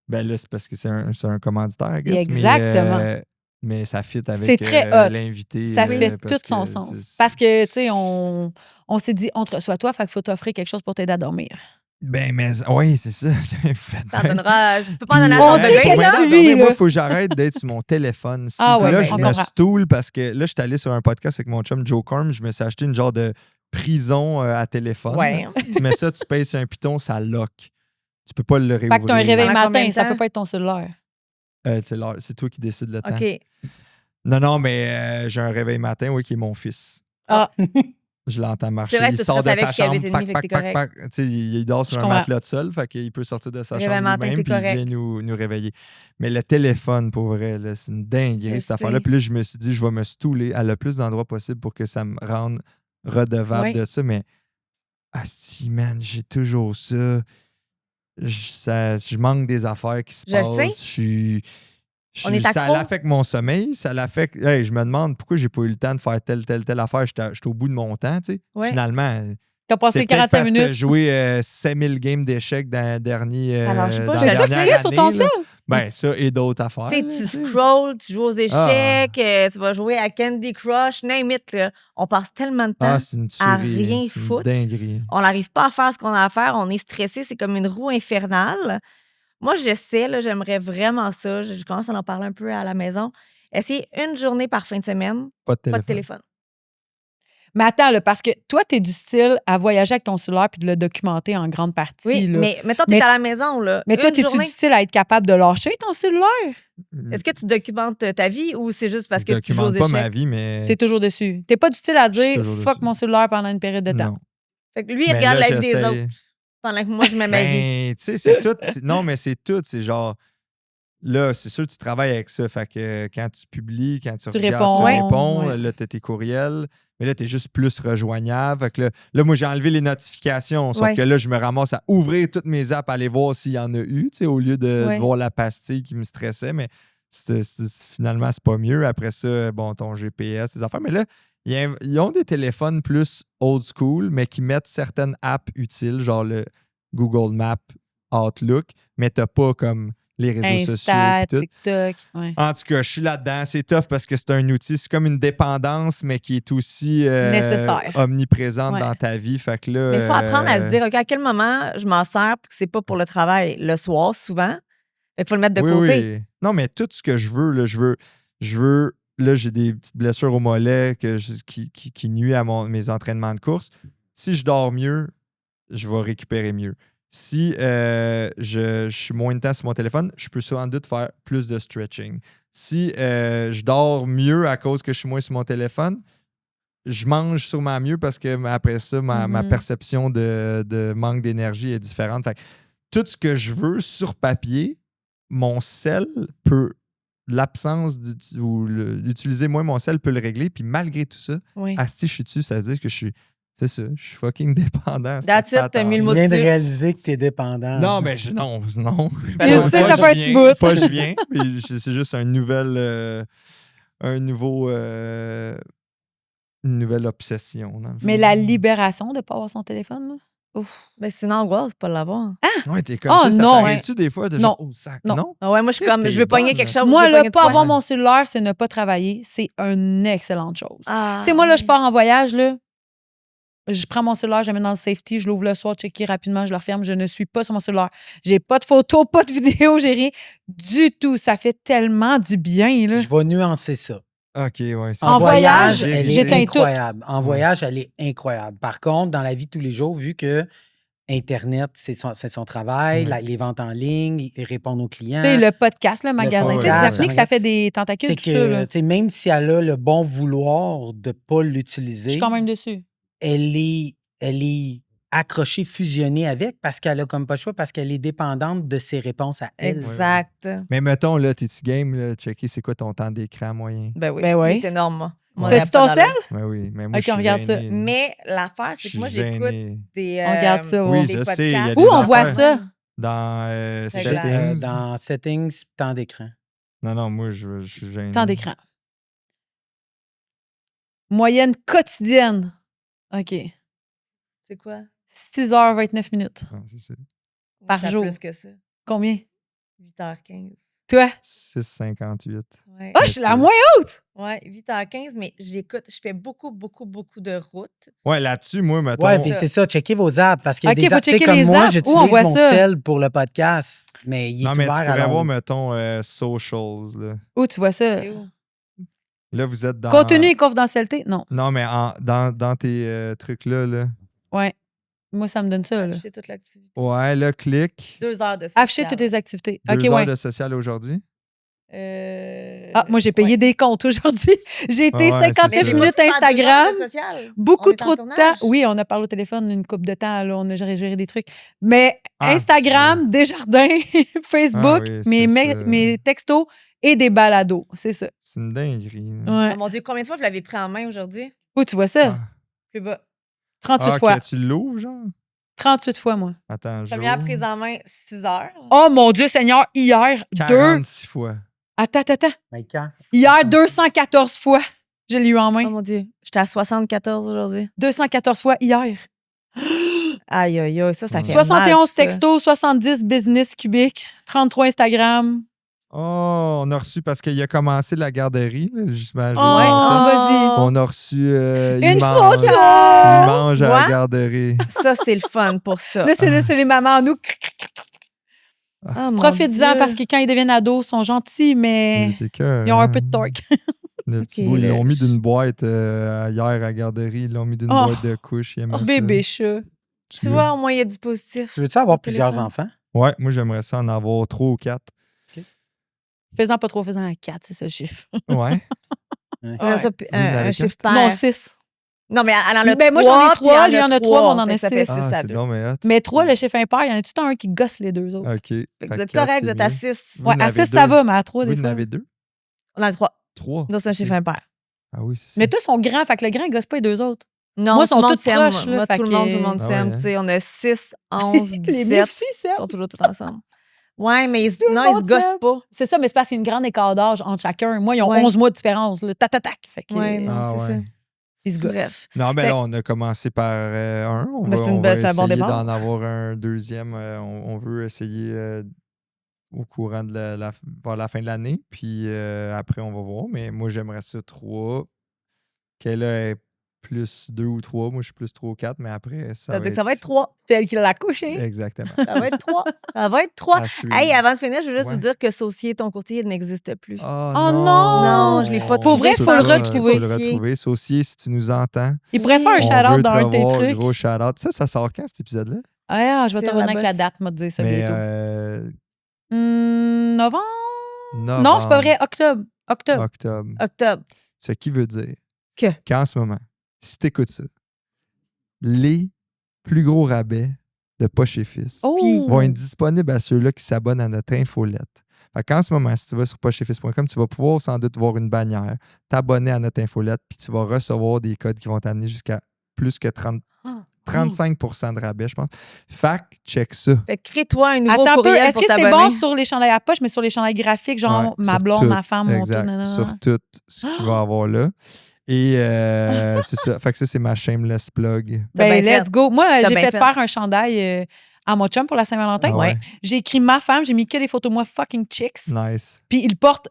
Ben là, c'est parce que c'est un commanditaire, I guess, Exactement. Mais ça fit avec C'est très hot. l'invité. Ça fait parce tout son que sens. c'est- Parce que, tu sais, on s'est dit, on te reçoit toi, fait qu'il faut t'offrir quelque chose pour t'aider à dormir. Ben, mais oui, c'est ça. Faites T'en bien. donneras, tu peux pas en donner à On ton sait bébé, qu'est-ce là. que tu Non, mais vis, moi, là. il faut que j'arrête d'être sur mon téléphone. Ah ouais, là, ouais, je on me comprend. stoule parce que là, je suis allé sur un podcast avec mon chum Joe Corm. Je me suis acheté une genre de prison à téléphone. Ouais. Tu mets ça, tu payes sur un piton, ça lock. Tu peux pas le réouvrir. Fait que t'as un réveil Pendant combien matin, de ça temps? peut pas être ton cellulaire. C'est toi qui décides le temps. OK. Non, mais j'ai un réveil matin, oui, qui est mon fils. Ah, Je l'entends marcher. C'est vrai, Il tu sort de savais sa qu'il y avait chambre, été pac, demi, fait pac, que t'es pac, pac. Tu sais, il dort sur Je un comprends. matelas de sol, fait qu'il peut sortir de sa Réveil chambre matin, lui-même, t'es puis il correct. vient nous réveiller. Mais le téléphone, pour vrai, là, c'est une dinguerie, Je cette affaire-là. sais. Puis là, je me suis dit, je vais me stouler à le plus d'endroits possible pour que ça me rende redevable Oui. de ça. Mais, si, man, j'ai toujours ça. Je manque des affaires qui se Je le passent. sais. On est Ça accro. l'affecte mon sommeil, ça l'affecte. Hey, je me demande pourquoi j'ai pas eu le temps de faire telle affaire. J'étais au bout de mon temps, tu sais. Ouais. Finalement, t'as passé c'est peut-être 45 parce que minutes. t'as joué 5000 games d'échecs dans le dernier. Ça lâche pas. dans C'est la ça que dernière tu fais sur ton année, là. sel? Ben, ça et d'autres affaires. Tu sais, là, tu tu sais. scrolls, tu joues aux échecs, Ah. tu vas jouer à Candy Crush, name it, là. On passe tellement de temps. C'est une à tuerie, rien c'est une foutre. dinguerie. On n'arrive pas à faire ce qu'on a à faire. On est stressé. C'est comme une roue infernale. Moi, je sais, là, j'aimerais vraiment ça. Je commence à en parler un peu à la maison. Essayer une journée par fin de semaine, Pas de pas de téléphone. téléphone. Mais attends, là, parce que toi, t'es du style à voyager avec ton cellulaire puis de le documenter en grande partie. Oui, là. mais mettons, tu es Mais- à la maison, là. Mais toi, une t'es-tu journée. du style à être capable de lâcher ton cellulaire? Est-ce que tu documentes ta vie ou c'est juste parce Je que tu joues aux documente pas échecs? ma vie, mais. T'es toujours dessus. T'es pas du style à Je suis dire toujours fuck dessus. mon cellulaire pendant une période de temps. Non. Fait que lui, il Mais regarde là, la vie des j'essaie- autres pendant que moi, je mets ma vie. Ben, tu sais, c'est tout. Non, mais c'est tout. C'est genre. Là, c'est sûr que tu travailles avec ça. Fait que quand tu publies, quand tu regardes, réponds, tu ouais. réponds. Ouais. Là, tu as tes courriels. Mais là, tu es juste plus rejoignable. Fait que là, moi, j'ai enlevé les notifications. Sauf Ouais. que là, je me ramasse à ouvrir toutes mes apps, aller voir s'il y en a eu, tu sais, au lieu de Ouais. voir la pastille qui me stressait. Mais finalement, c'est pas mieux. Après ça, bon, ton GPS, ces affaires. Mais là, ils ont des téléphones plus old school, mais qui mettent certaines apps utiles, genre le Google Maps, Outlook, mais t'as pas comme les réseaux Insta, sociaux. Pis tout. TikTok. Ouais. En tout cas, je suis là-dedans. C'est tough parce que c'est un outil. C'est comme une dépendance, mais qui est aussi Nécessaire. omniprésente Ouais. dans ta vie. Fait que là, Mais il faut apprendre à se dire, OK, à quel moment je m'en sers puis que c'est pas pour le travail? Le soir, souvent. Il faut le mettre de oui, côté. oui. Non, mais tout ce que je veux, là, je veux. Là, j'ai des petites blessures au mollet qui nuisent à mes entraînements de course. Si je dors mieux, je vais récupérer mieux. Si je suis moins de temps sur mon téléphone, je peux sans doute faire plus de stretching. Si je dors mieux à cause que je suis moins sur mon téléphone, je mange sûrement mieux parce que après ça, ma perception de manque d'énergie est différente. Fait que tout ce que je veux sur papier, mon sel peut, l'absence ou l'utiliser moins mon sel peut le régler. Puis malgré tout ça, Oui. si je suis dessus, ça veut dire que je suis. C'est ça, je suis fucking dépendant. That's it, t'as mis le Je mot viens de dessus. réaliser que t'es dépendant. Non, mais non. Je sais, ça fait un petit bout. Pas je viens. Puis c'est juste une nouvelle obsession. Dans le Mais fond. la libération de ne pas avoir son téléphone, là. Ouf. Ben, c'est une angoisse de pas l'avoir. Ouais, t'es comme Oh, ça. non. Ça t'arrive-tu des fois de Non. genre, oh, sac? Non. Non? Ah ouais, moi, je suis Chris, comme, t'es je veux pogner bonne. quelque chose. Moi, je veux là, pogner de pas quoi. avoir mon cellulaire, c'est ne pas travailler. C'est une excellente chose. Ah, Tu sais, moi, là, je ouais. pars en voyage, là. Je prends mon cellulaire, je le mets dans le safety, je l'ouvre le soir, checker rapidement, je le referme. Je ne suis pas sur mon cellulaire. J'ai pas de photos, pas de vidéos, j'ai rien du tout. Ça fait tellement du bien, là. Je vais nuancer ça. OK, ouais. En voyage, elle est j'éteins tout. incroyable. En voyage, elle est incroyable. Par contre, dans la vie de tous les jours, vu que Internet, c'est son travail, les ventes en ligne, répondre aux clients. Tu sais, le podcast, le magasin. Tu sais, ça podcast, finit que ça fait des tentacules, c'est tout ça, là. que, tu sais, même si elle a le bon vouloir de ne pas Je l'utiliser, suis quand même dessus. elle est accrochée, fusionnée avec parce qu'elle a comme pas le choix, parce qu'elle est dépendante de ses réponses à elle. Exact. Mais mettons, là, t'es-tu game, là, checker c'est quoi ton temps d'écran moyen? Ben oui. Ben oui. C'est énorme, moi. Moi, T'as-tu ton sel? Ben oui, mais moi, Ok, je suis on regarde ça. gêné, là. Mais l'affaire, c'est que moi, Je suis j'écoute gêné. des. On regarde ça, Oui, des je sais, il y a podcasts. des Où on voit affaires. ça? Dans Settings. Dans Settings, temps d'écran. Non, moi, je suis gêné. Temps d'écran. Moyenne quotidienne. OK. C'est quoi? 6h29 minutes. Ah, c'est ça. Par J'étais à jour. Plus que ça. Combien? 8h15. Toi? 6,58. Ouais. Oh, je suis la moins haute! Ouais, 8h15, mais j'écoute. Je fais beaucoup de routes. Ouais, là-dessus, moi, mettons. Ouais, Ça. puis c'est ça, checker vos apps. Parce qu'il y a Ok, des faut apps, tu sais, checker comme les moi, apps. Où on j'utilise voit mon ça? cell pour le podcast, mais il est non, mais tu ouvert à pourrais voir, l'onde. mettons, socials, là. Où tu vois ça? C'est où? Là, vous êtes dans... Contenu et confidentialité? Non. Non, mais dans tes trucs-là, là. Ouais. Moi, ça me donne ça, là. Afficher toute l'activité. Ouais, là, clique. 2 heures de social. Afficher toutes les activités. 2 OK, heures ouais. de social aujourd'hui. Ah, moi, j'ai payé ouais. des comptes aujourd'hui. J'ai été Ouais, c'est 59 ça. minutes Pas 2 heures Instagram. de social. Beaucoup On est en trop de tournage. temps. Oui, on a parlé au téléphone une couple de temps. Là, on a géré des trucs. Mais Ah, Instagram, Desjardins, Facebook, Ah oui, c'est ça. mes textos et des balados. C'est ça. C'est une dinguerie. là. Ouais. Oh mon Dieu, combien de fois vous l'avez pris en main aujourd'hui? Où tu vois ça? Ah. Plus bas. 38 Ah, fois. que tu l'ouvres, genre? 38 fois, moi. Attends, Première jour. prise en main, 6 heures. Oh mon Dieu Seigneur, hier, 46 fois. Attends. Mais quand? Hier, 214 fois. Je l'ai eu en main. Oh mon Dieu, j'étais à 74 aujourd'hui. 214 fois hier. Aïe, aïe, aïe, ça fait 71 mal, ça. textos, 70 business cubiques, 33 Instagram. Oh, on a reçu parce qu'il a commencé la garderie, là, j'imagine. Oh, ça. vas-y. On a reçu. Une il mange, photo! Il mange Tu à vois? la garderie. Ça, c'est le fun pour ça. Là, c'est les mamans, nous. Ah, mon Profites-en Dieu. parce que quand ils deviennent ados, ils sont gentils, mais Il était cœur, ils ont un hein. peu de torque. Le petit Ok, bout, ils là. l'ont mis d'une boîte hier à la garderie. Ils l'ont mis d'une Oh. boîte de couches. Il aimait Oh, ça. bébé chat. Tu vois, au moins, il y a du positif. Tu veux-tu avoir Au plusieurs téléphone. enfants? Ouais, moi, j'aimerais ça en avoir 3 ou 4. Fais-en pas trop, fais-en 4, c'est ça le chiffre. Ouais. On a ça, Vous en avez un chiffre quatre? pair. Non, 6. Non, mais elle en a Ben, moi, trois, j'en ai puis trois, elle lui, il en a trois, mais on en Fait a que ça fait 6. 6 Ah, à c'est 2. donc mais hot. Mais 3, le chiffre impair, il y en a tout le temps un qui gosse les deux autres. OK. Fait que vous Fait êtes que quatre, correct, vous c'est êtes à mieux. 6. Vous Ouais, en à avez 6, ça deux. va, mais à 3, Vous des en fois. avez 2? On en a 3. 3. Non, c'est un chiffre impair. Ah oui, c'est ça. Mais toi, ils sont grands, fait que le grand, il gosse pas les deux autres. Non, Moi, ils tout sont le monde toutes s'aime. proches, là, Moi, fait tout le que- monde Ah s'aime. ouais, Tu sais, on a 6, 11, Les 17. miens aussi, Ils c'est sont toujours tous ensemble. Ouais, mais Tout le non, ils se monde gossent s'aime. pas. C'est ça, mais c'est parce qu'il y a une grande écart d'âge entre chacun. Moi, ils ont Ouais. 11 mois de différence. Là. Tac. Fait que, Ouais, non, Ah c'est ouais. ça. ils se gossent. Bref. Non, mais Fait- là, on a commencé par un. On Ben, va, c'est une on belle- va c'est un bon essayer départ. d'en avoir un deuxième. On veut essayer au courant de vers la fin de l'année. Puis après, on va voir. Mais moi, j'aimerais ça 3. Qu'elle est plus 2 ou 3. Moi, je suis plus 3 ou 4. Mais après, Ça veut dire que ça va être 3. C'est elle qui l'a couché. Exactement. Ça va être 3. Ça va être 3. À suivre. Hey, avant de finir, je veux juste Ouais. vous dire que Saucier, ton courtier, n'existe plus. Oh, Oh non! non! Non, je l'ai pas Pour vrai, trouvé. faut le Je pense retrouver. Faut le retrouver. Saucier, si tu nous entends, Il pourrait faire un on shout-out veut dans te un de tes revoir, trucs. gros shout-out. Ça sort quand, cet épisode-là? Ah, je vais te C'est revenir la avec la bosse. date, m'a dit ça Mais bientôt. Novembre? Non, novembre, c'est pas vrai. Octobre. octobre. Octobre. Ce qui veut dire Que? qu'en ce moment, si tu écoutes ça, les plus gros rabais de Poche et Fils Oh! vont être disponibles à ceux-là qui s'abonnent à notre infolette. Fait qu'en ce moment, si tu vas sur pocheetfils.com, tu vas pouvoir sans doute voir une bannière, t'abonner à notre infolette, puis tu vas recevoir des codes qui vont t'amener jusqu'à plus que 35% de rabais, je pense. Fait que check ça. Fait que crée-toi un nouveau Attends un peu. courriel Est-ce pour que c'est t'abonner. bon sur les chandails à poche, mais sur les chandails graphiques, genre Ouais, ma sur blonde, tout, ma femme, mon tout, exact, nanana. sur tout ce qu'il va y avoir là. Et c'est ça. Fait que ça, c'est ma shameless plug. T'as Ben, bien let's fait. go. Moi, T'as j'ai bien fait fait. faire un chandail à mon chum pour la Saint-Valentin. Ah ouais? J'ai écrit ma femme, j'ai mis que des photos de moi fucking chicks. Nice. Puis il porte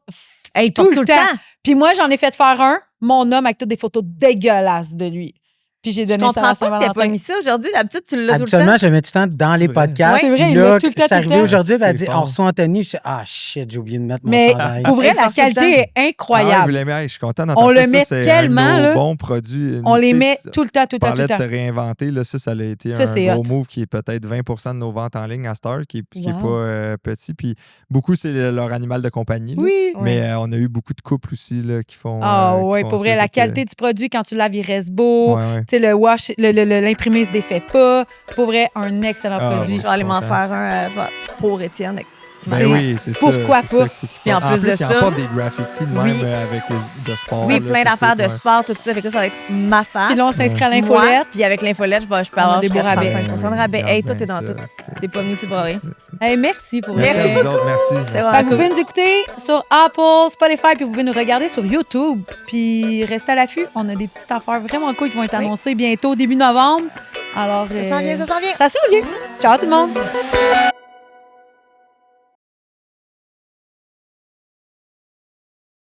Hey, tout porte le temps. Puis moi, j'en ai fait faire un, mon homme, avec toutes des photos dégueulasses de lui. Puis j'ai Je donné ça à comprends la pas que t'aies pas Saint-Valentin. mis ça aujourd'hui. D'habitude, tu l'as tout le Habituellement, temps. je le mets tout le temps dans les Ouais. podcasts. Ouais, c'est vrai, Puis il là, met tout le temps, je suis tout le arrivé temps. aujourd'hui, elle a C'est dit fort. on reçoit Anthony. Je suis shit, j'ai oublié de mettre mon Mais chandail. pour vrai, Elle la porte tout le qualité est Ah ouais, vous incroyable. l'aimez, je suis content On d'entendre le ça. met Ça, c'est tellement, un de là. nos bons produits. On les Tu sais, met tout le temps, tout le temps, parlait tout le de temps. se réinventer. Là, ça a été Ça, un c'est gros hot. move qui est peut-être 20% de nos ventes en ligne à Star, ce qui est Wow. pas petit. Puis beaucoup, c'est leur animal de compagnie. Là. Oui. Mais on a eu beaucoup de couples aussi là, qui font. Ah qui ouais, font pour ça, vrai, la fait que- qualité du produit, quand tu laves, il reste beau. Ouais, ouais. Tu sais, le wash, l'imprimé se défait pas. Pour vrai, un excellent Ah, produit. ouais. Je vais aller m'en content. faire un pour Étienne. Ben oui, c'est ça. Pourquoi c'est pas? ça qu'il faut qu'il Puis en porte. plus de il ça- apporte des graffitis de même Oui. avec de sport. Oui, là, plein tout, d'affaires de ouais. sport, tout ça. Fait que ça va être ma face. Puis là, on s'inscrit à Moi, l'infolette. puis avec l'infolette, je peux On a avoir des beaux jusqu'à rabais. 35% de rabais. Regarde Hey, toi, bien t'es dans ça, tout. tu sais, T'es pas mis, c'est pas rien. Hey, merci pour Merci vrai. à vous autres, merci. C'est Merci. vrai. Fait que vous pouvez nous écouter sur Apple, Spotify, puis vous pouvez nous regarder sur YouTube. Puis restez à l'affût. On a des petites affaires vraiment cool qui vont être Oui. annoncées bientôt, début novembre. Alors, Ça s'en vient, ça s'en vient. ça s'en vient. Ciao tout le monde.